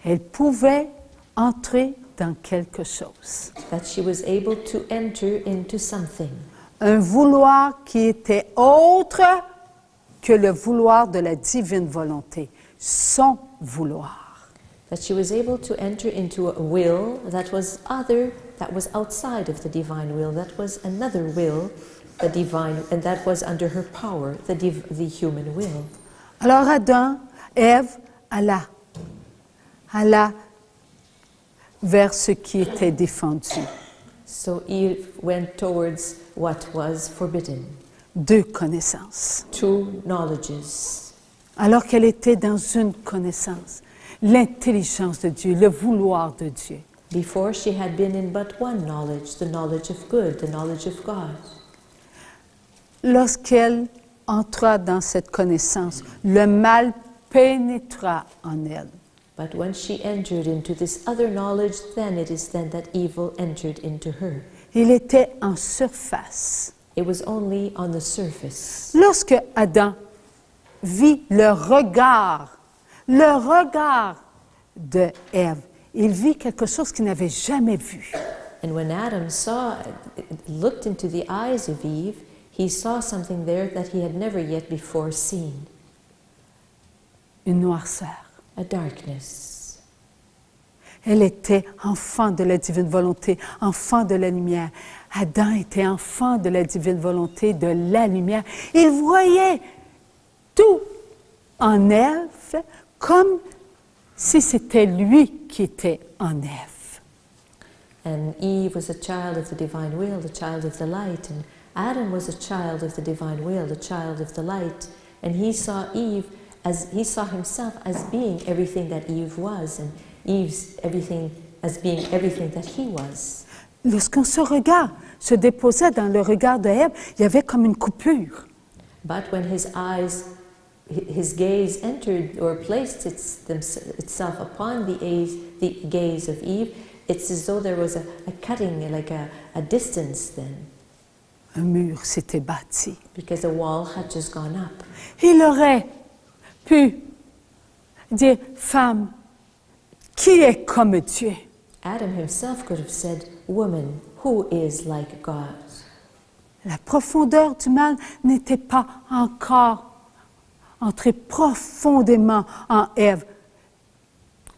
Elle pouvait entrer dans quelque chose. That she was able to enter into something. Un vouloir qui était autre que le vouloir de la divine volonté, son vouloir. That she was able to enter into a will that was other, that was outside of the divine will, that was another will, the divine, and that was under her power, the human will. Alors Adam, Ève alla vers ce qui était défendu. So Eve went towards what was forbidden, Deux connaissances. two knowledges. Alors qu'elle était dans une connaissance, l'intelligence de Dieu, le vouloir de Dieu. Before she had been in but one knowledge, the knowledge of good, the knowledge of God. Lorsqu'elle entra dans cette connaissance, le mal pénétra en elle. But when she entered into this other knowledge, then it is then that evil entered into her. Il était en surface. It was only on the surface. Lorsque Adam vit le regard de Ève, il vit quelque chose qu'il n'avait jamais vu. And when Adam looked into the eyes of Eve, he saw something there that he had never yet before seen. Une noirceur. A darkness. Elle était enfant de la divine volonté, enfant de la lumière. Adam était enfant de la divine volonté, de la lumière. Il voyait tout en Ève comme si c'était lui qui était en Ève. And Eve was a child of the divine will, the child of the light. And Adam was a child of the divine will, the child of the light. And he saw Eve as he saw himself as being everything that Eve was, and Eve's everything as being everything that he was. Lorsqu'on se regarde, se déposait dans le regard de Ève, il y avait comme une coupure. But when his gaze entered or placed itself upon the gaze of Eve, it's as though there was a cutting, like a distance then. Un mur s'était bâti. Because a wall had just gone up. Il aurait pu dire, femme, qui est comme Dieu? Adam himself could have said, woman, who is like God? La profondeur du mal n'était pas encore entrée profondément en Ève.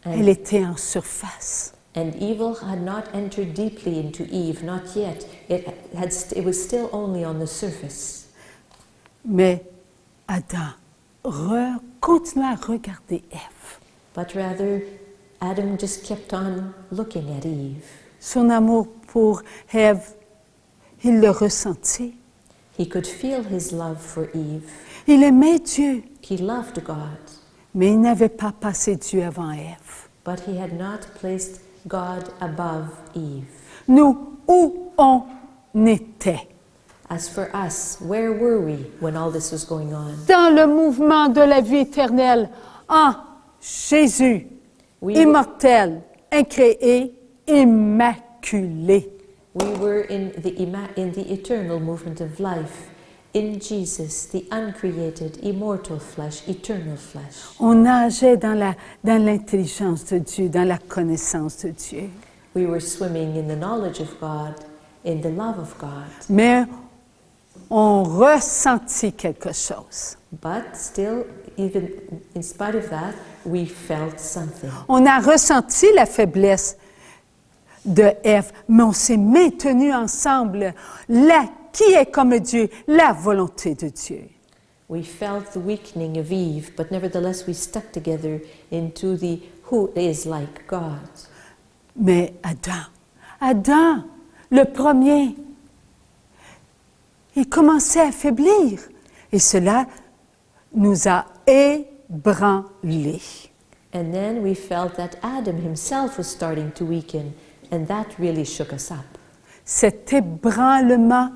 Elle était en surface. And evil had not entered deeply into Eve, not yet. It was still only on the surface. Mais Adam continua à regarder Ève. But rather, Adam just kept on looking at Eve. Son amour pour Ève, il le ressentit. He could feel his love for Eve. Il aimait Dieu, He loved God, mais il n'avait pas passé Dieu avant Ève. but he had not placed God above Eve. Nous, où on était? As for us, where were we when all this was going on? Dans le mouvement de la vie éternelle, en Jésus, We immortel, incréé, immaculé. were in the eternal movement of life, in Jesus, the uncreated, immortal flesh, eternal flesh. On nageait dans l'intelligence de Dieu, dans la connaissance de Dieu. We were swimming in the knowledge of God, in the love of God. Mais on ressentit quelque chose. But still, even in spite of that, we felt something. On a ressenti la faiblesse de Ève, mais on s'est maintenus ensemble. Qui est comme Dieu? La volonté de Dieu. We felt the weakening of Eve, but nevertheless we stuck together into the who is like God. Mais Adam, le premier, il commençait à faiblir. Et cela nous a ébranlés. And then we felt that Adam himself was starting to weaken, and that really shook us up. Cet ébranlement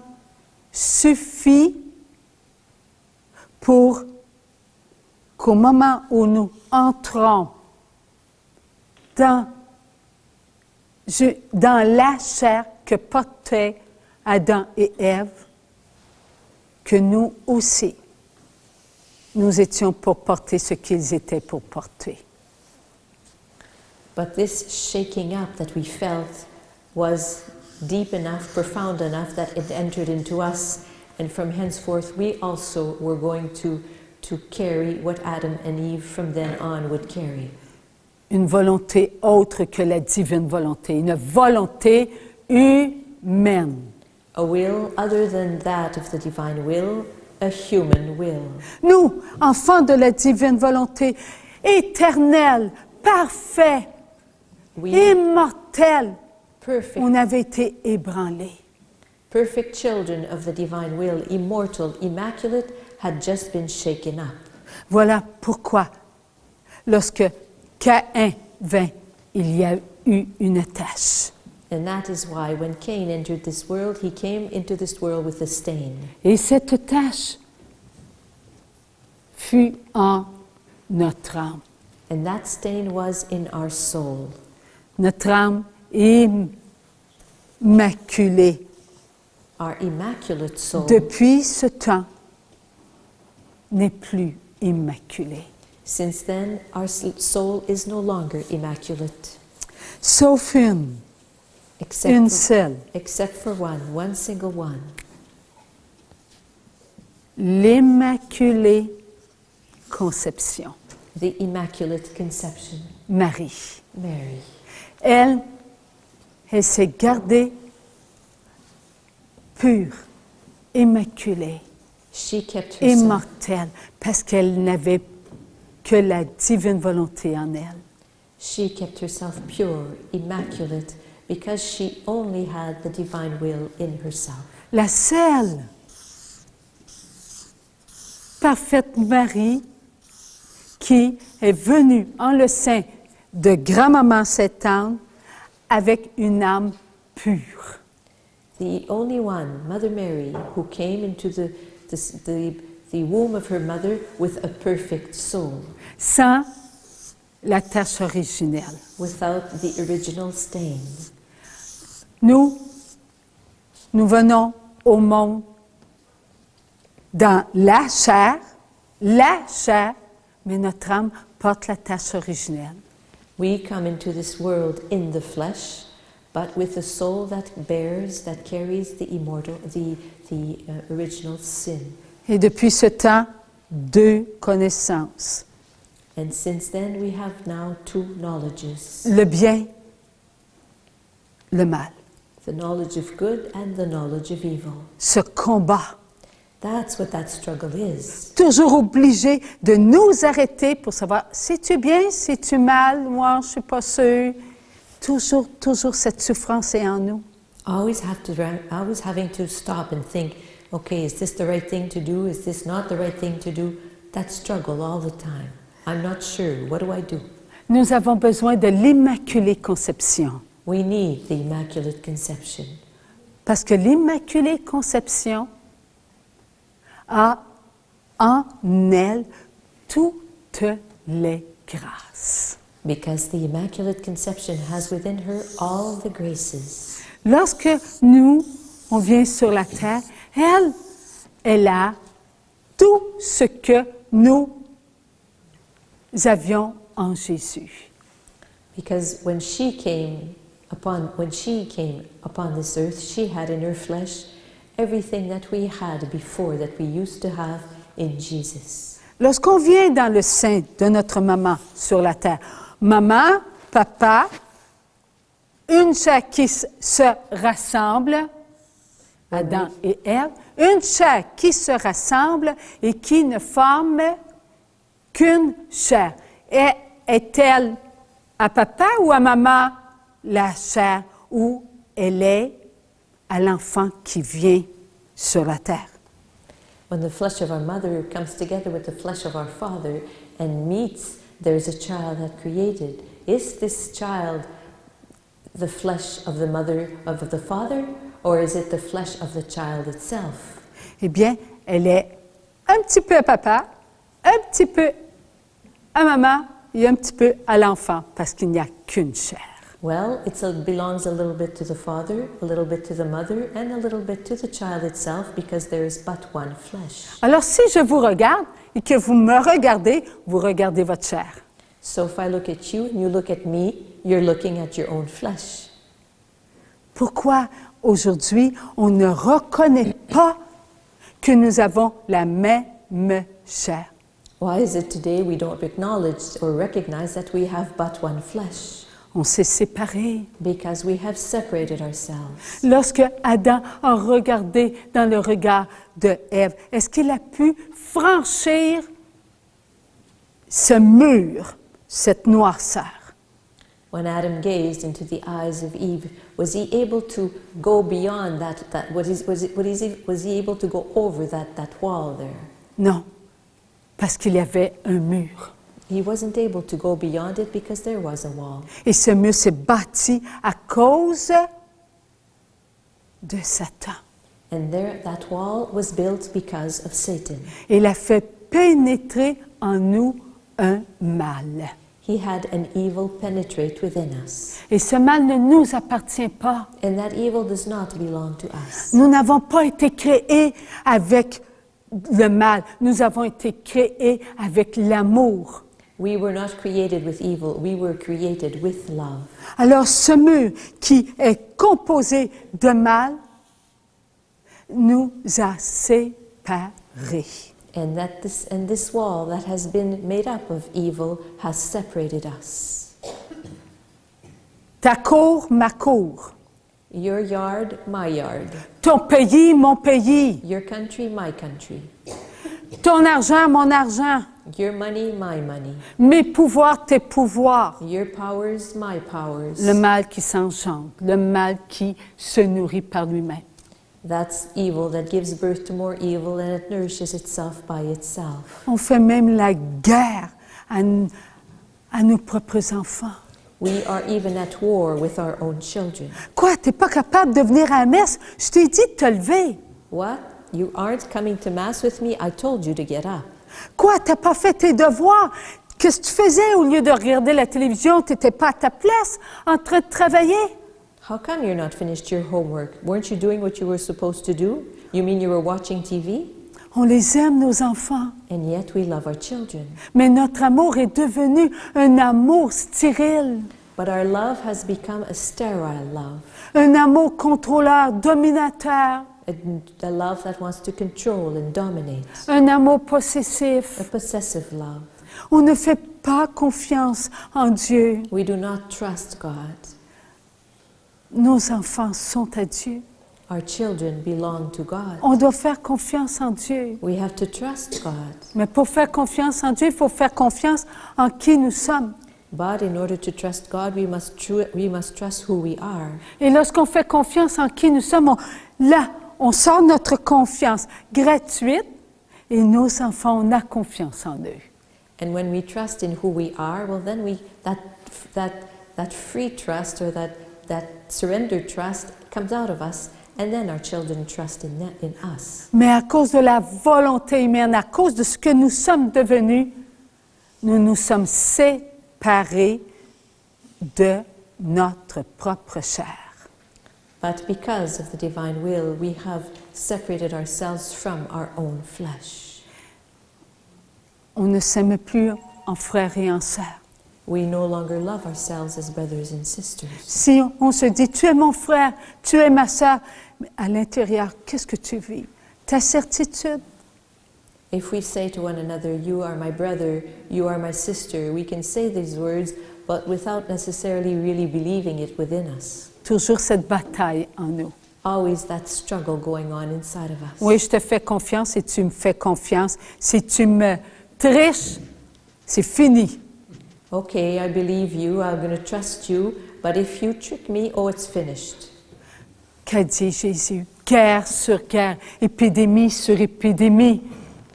suffit pour qu'au moment où nous entrons dans la chair que portaient Adam et Ève, que nous aussi, nous étions pour porter ce qu'ils étaient pour porter. But this shaking up that we felt was deep enough, profound enough that it entered into us, and from henceforth we also were going to carry what Adam and Eve from then on would carry. Une volonté autre que la divine volonté, une volonté humaine. A will other than that of the divine will, a human will. Nous, enfants de la divine volonté, éternelle, parfait, immortel, Perfect, on avait été ébranlés. perfect children of the divine will, immortal, immaculate, had just been shaken up. Voilà pourquoi, lorsque Caïn vint, il y a eu une tâche. And that is why when Cain entered this world, he came into this world with a stain. Et cette tâche fut en notre âme. And that stain was in our soul. Notre âme immaculée. Our immaculate soul. Depuis ce temps, n'est plus immaculée. Since then, our soul is no longer immaculate. Sauf une seule. Except for one single one. L'Immaculée Conception. The Immaculate Conception. Marie. Mary. Elle s'est gardée pure, immaculée, She kept herself. immortelle, parce qu'elle n'avait que la divine volonté en elle. She kept herself pure, immaculate, because she only had the divine will in herself. La seule parfaite Marie qui est venue en le sein de grand-maman Satan avec une âme pure. The only one, Mother Mary, who came into the womb of her mother with a perfect soul. Sans la tache originelle. Without the original stain. Nous venons au monde dans la chair, mais notre âme porte la tache originelle. We come into this world in the flesh, but with a soul that carries the original sin. Et depuis ce temps, deux connaissances. And since then, we have now two knowledges. le bien, le mal. The knowledge of good and the knowledge of evil. Ce combat. That's what that struggle is. Toujours obligé de nous arrêter pour savoir, c'est-tu bien, c'est-tu mal, moi je ne suis pas sûre. Toujours cette souffrance est en nous. Always having to stop and think, okay, is this the right thing to do? Is this not the right thing to do? That struggle all the time. I'm not sure. What do I do? Nous avons besoin de l'Immaculée Conception. We need the Immaculate Conception. Parce que l'Immaculée Conception a en elle toutes les grâces. Because the Immaculate Conception has within her all the graces. Lorsque on vient sur la terre, elle a tout ce que nous avions en Jésus. Because when she came upon this earth, she had in her flesh everything that we had before, that we used to have in Jesus. Lorsqu'on vient dans le sein de notre maman sur la terre, maman, papa, une chair qui se rassemble, Adam et Ève, une chair qui se rassemble et qui ne forme qu'une chair. Est-elle à papa ou à maman la chair, ou elle est à l'enfant qui vient sur la terre? When the flesh of our mother comes together with the flesh of our father and meets, there's a child that created. Is this child the flesh of the mother of the father, or is it the flesh of the child itself? Eh bien, elle est un petit peu à papa, un petit peu à maman et un petit peu à l'enfant, parce qu'il n'y a qu'une chair. Well, it belongs a little bit to the father, a little bit to the mother, and a little bit to the child itself, because there is but one flesh. Alors, si je vous regarde et que vous me regardez, vous regardez votre chair. So if I look at you and you look at me, you're looking at your own flesh. Pourquoi aujourd'hui on ne reconnaît pas que nous avons la même chair? Why is it today we don't acknowledge or recognize that we have but one flesh? On s'est séparés. Because we have separated ourselves. Lorsque Adam a regardé dans le regard de Ève, est-ce qu'il a pu franchir ce mur, cette noirceur? When Adam gazed into the eyes of Eve, was he able to go beyond that? Was he able to go over that wall there? Non, parce qu'il y avait un mur. He wasn't able to go beyond it because there was a wall. Et ce mur s'est bâti à cause de Satan. And that wall was built because of Satan. Il a fait pénétrer en nous un mal. He had an evil penetrate within us. Et ce mal ne nous appartient pas. And that evil does not belong to us. Nous n'avons pas été créés avec le mal. Nous avons été créés avec l'amour. We were not created with evil. We were created with love. Alors ce mur qui est composé de mal nous a séparés. And this wall that has been made up of evil has separated us. Ta cour, ma cour. Your yard, my yard. Ton pays, mon pays. Your country, my country. Ton argent, mon argent. Your money, my money. Mes pouvoirs, tes pouvoirs. Your powers, my powers. Le mal qui s'engendre, le mal qui se nourrit par lui-même. That's evil that gives birth to more evil, and it nourishes itself by itself. On fait même la guerre à nos propres enfants. We are even at war with our own children. Quoi, t'es pas capable de venir à la messe? Je t'ai dit de te lever. What? You aren't coming to Mass with me? I told you to get up. Quoi, t'as pas fait tes devoirs? Qu'est-ce que tu faisais au lieu de regarder la télévision? T'étais pas à ta place en train de travailler? How come you're not finished your homework? Weren't you doing what you were supposed to do? You mean you were watching TV? On les aime, nos enfants. And yet we love our children. Mais notre amour est devenu un amour stérile. But our love has become a sterile love. Un amour contrôleur, dominateur. A love that wants to control and dominate. Un amour possessif. A possessive love. On ne fait pas confiance en Dieu. We do not trust God. Nos enfants sont à Dieu. Our children belong to God. On doit faire confiance en Dieu. We have to trust God. Mais pour faire confiance en Dieu, il faut faire confiance en qui nous sommes. But in order to trust God, we must trust who we are. Et lorsqu'on fait confiance en qui nous sommes, on sort notre confiance gratuite et nos enfants, on a confiance en eux. And when we trust in who we are, well, then that free trust or that surrendered trust comes out of us, and then our children trust in us. Mais à cause de la volonté humaine, à cause de ce que nous sommes devenus, nous nous sommes séparés de notre propre chair. But because of the divine will, we have separated ourselves from our own flesh. On ne s'aime plus en frères et en sœurs. We no longer love ourselves as brothers and sisters. Si on se dit, tu es mon frère, tu es ma sœur, mais à l'intérieur, qu'est-ce que tu vis? Ta certitude? If we say to one another, you are my brother, you are my sister, we can say these words, but without necessarily really believing it within us. Toujours cette bataille en nous. Always that struggle going on inside of us. Oui, je te fais confiance et tu me fais confiance. Si tu me triches, c'est fini. Okay, I believe you, I'm going to trust you, but if you trick me, oh, it's finished. Qu'a dit Jésus? Guerre sur guerre, épidémie sur épidémie.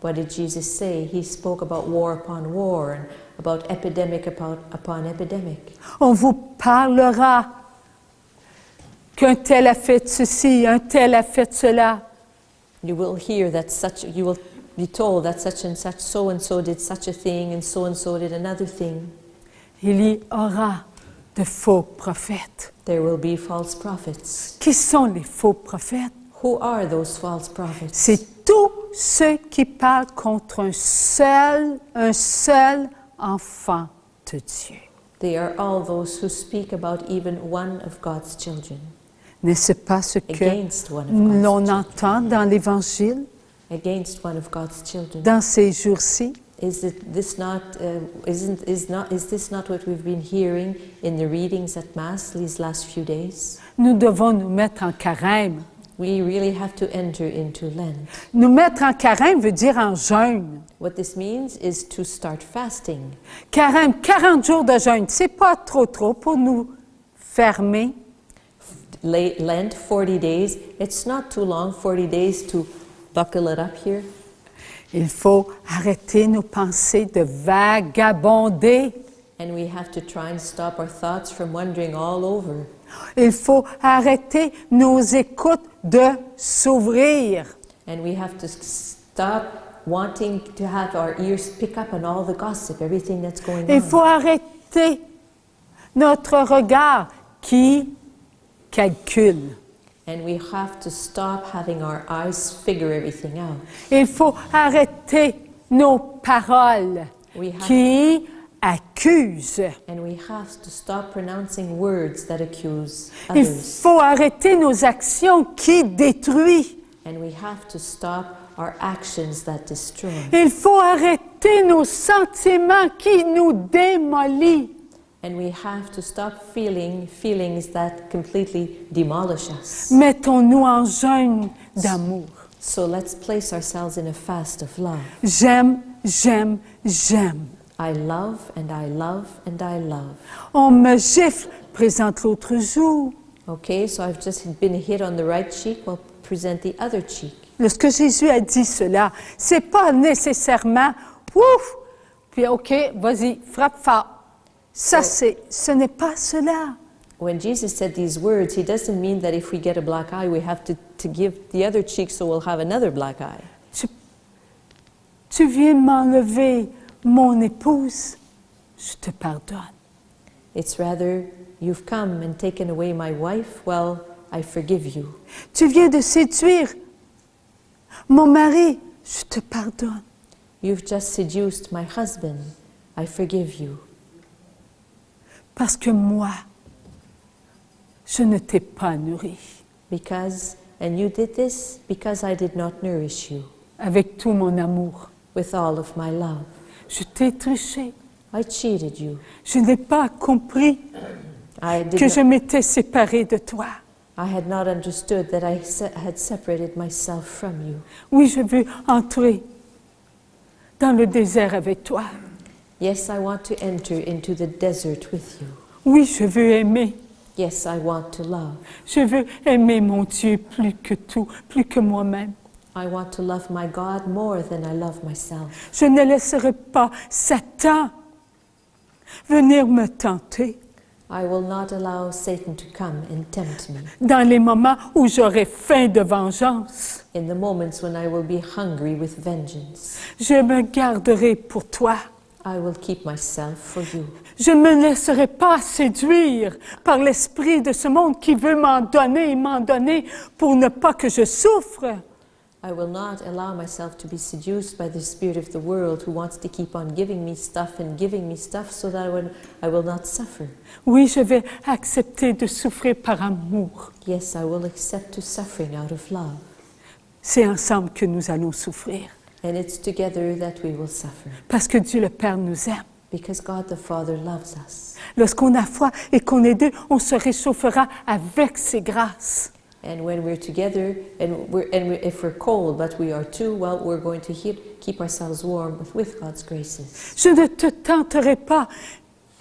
What did Jesus say? He spoke about war upon war and about epidemic upon epidemic. On vous parlera qu'un tel a fait ceci, un tel a fait cela. You will hear that you will be told that such and so did such a thing and so did another thing. Il y aura de faux prophètes. There will be false prophets. Qui sont les faux prophètes? Who are those false prophets? C'est tous ceux qui parlent contre un seul enfant de Dieu. They are all those who speak about even one of God's children. N'est-ce pas ce que Against one of God's l'on children. entend dans l'Évangile, Against one of God's children. dans ces jours-ci? Is this not what we've been hearing in the readings at Mass these last few days? Nous devons nous mettre en carême. We really have to enter into Lent. Nous mettre en carême veut dire en jeûne. What this means is to start fasting. Carême, 40 jours de jeûne, c'est pas trop pour nous fermer. Lent, 40 days. It's not too long, 40 days to buckle it up here. Il faut arrêter nos pensées de vagabonder. And we have to try and stop our thoughts from wandering all over. Il faut arrêter nos écoutes de s'ouvrir. And we have to stop wanting to have our ears pick up on all the gossip, everything that's going Il on. faut arrêter notre regard qui calcule. And we have to stop having our eyes figure everything out. Il faut arrêter nos paroles We have- qui accusent. And we have to stop pronouncing words that accuse Il others. faut arrêter nos actions qui détruisent. And we have to stop our actions that destroy. Il faut arrêter nos sentiments qui nous démolissent. And we have to stop feeling feelings that completely demolish us. Mettons-nous en jeûne d'amour. So let's place ourselves in a fast of love. J'aime, j'aime, j'aime. I love and I love and I love. On me gifle, présente l'autre joue. Okay, so I've just been hit on the right cheek, well, present the other cheek. Lorsque Jésus a dit cela, c'est pas nécessairement ouf, puis OK, vas-y, frappe fort. Ça, ce n'est pas cela. When Jesus said these words, he doesn't mean that if we get a black eye, we have to give the other cheek so we'll have another black eye. Tu viens m'enlever mon épouse, je te pardonne. It's rather, you've come and taken away my wife, well, I forgive you. Tu viens de séduire mon mari, je te pardonne. You've just seduced my husband, I forgive you. Parce que moi, je ne t'ai pas nourri. And you did this because I did not nourish you Avec tout mon amour. with all of my love. Je t'ai triché. I cheated you. Je n'ai pas compris que je m'étais séparée de toi. I had not understood that I had separated myself from you. Oui, je veux entrer dans le désert avec toi. Yes, I want to enter into the desert with you. Oui, je veux aimer. Yes, I want to love. Je veux aimer mon Dieu plus que tout, plus que moi-même. I want to love my God more than I love myself. Je ne laisserai pas Satan venir me tenter I will not allow Satan to come and tempt me. dans les moments où j'aurai faim de vengeance. In the moments when I will be hungry with vengeance, Je me garderai pour toi. I will keep myself for you. Je ne me laisserai pas séduire par l'esprit de ce monde qui veut m'en donner pour ne pas que je souffre. I will not allow myself to be seduced by the spirit of the world who wants to keep on giving me stuff so that I will not suffer. Oui, je vais accepter de souffrir par amour. Yes, I will accept to suffering out of love. C'est ensemble que nous allons souffrir. And it's together that we will suffer. Parce que Dieu le Père nous aime. Because God the Father loves us. Lorsqu'on a foi et qu'on est deux, on se réchauffera avec ses grâces. And when we're together, if we're cold, but we are two, well, we're going to keep ourselves warm with God's graces. Je ne te tenterai pas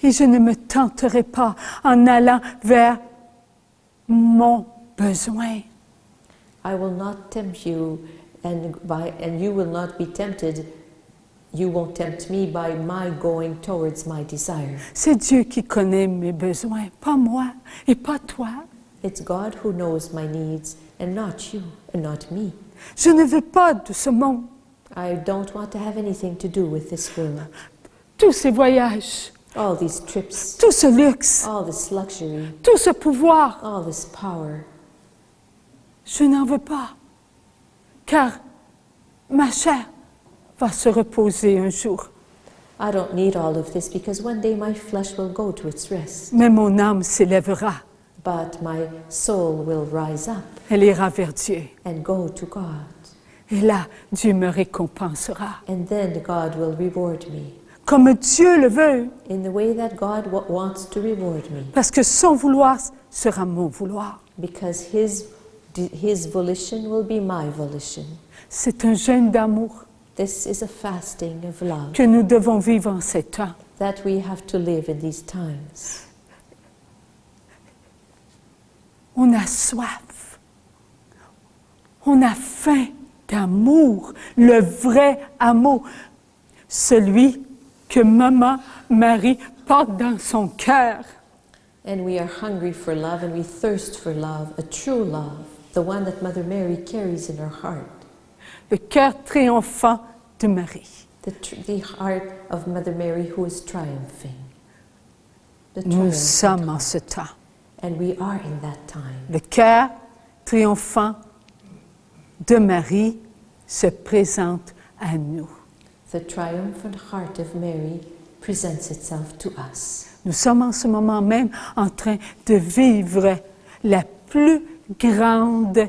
et je ne me tenterai pas en allant vers mon besoin. I will not tempt you, and you will not be tempted. You won't tempt me by my going towards my desire. C'est Dieu qui connaît mes besoins, pas moi et pas toi. It's God who knows my needs, and not you, and not me. Je ne veux pas de ce monde. I don't want to have anything to do with this world. Tous ces voyages, All these trips, tout ce luxe, all this luxury, tout ce pouvoir, all this power. je n'en veux pas. Car ma chair va se reposer un jour. I don't need all of this because one day my flesh will go to its rest. Mais mon âme s'élèvera. But my soul will rise up Elle ira vers Dieu. and go to God. Et là, Dieu me récompensera. And then God will reward me Comme Dieu le veut. in the way that God wants to reward me. Parce que son vouloir sera mon vouloir. Because His volition will be my volition. C'est un jeûne d'amour This is a fasting of love que nous devons vivre en ces temps. that we have to live in these times. On a soif. On a faim d'amour, le vrai amour, celui que Maman Marie porte dans son cœur. And we are hungry for love and we thirst for love, a true love, the one that Mother Mary carries in her heart. Le cœur triomphant de Marie. The heart of Mother Mary who is triumphing. The Nous triumphant sommes en heart. ce temps. And we are in that time. Le cœur triomphant de Marie se présente à nous. The triumphant heart of Mary presents itself to us. Nous sommes en ce moment même en train de vivre la plus grande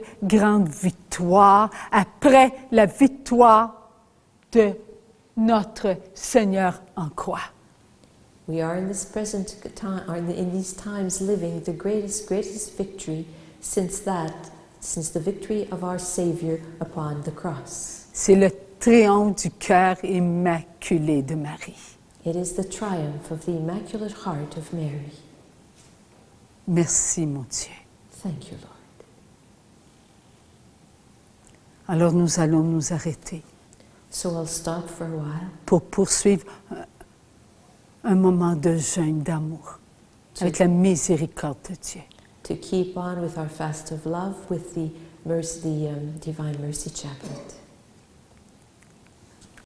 victoire après la victoire de notre Seigneur en croix. We are in this present time, or in these times, living the greatest victory since the victory of our Savior upon the cross. C'est le triomphe du cœur immaculé de Marie. It is the triumph of the Immaculate Heart of Mary. Merci, mon Dieu. Thank you, Lord. Alors nous allons nous arrêter So I'll stop for a while pour poursuivre un moment de jeûne d'amour avec la miséricorde de Dieu. to keep on with our fast of love with the Divine Mercy Chaplet.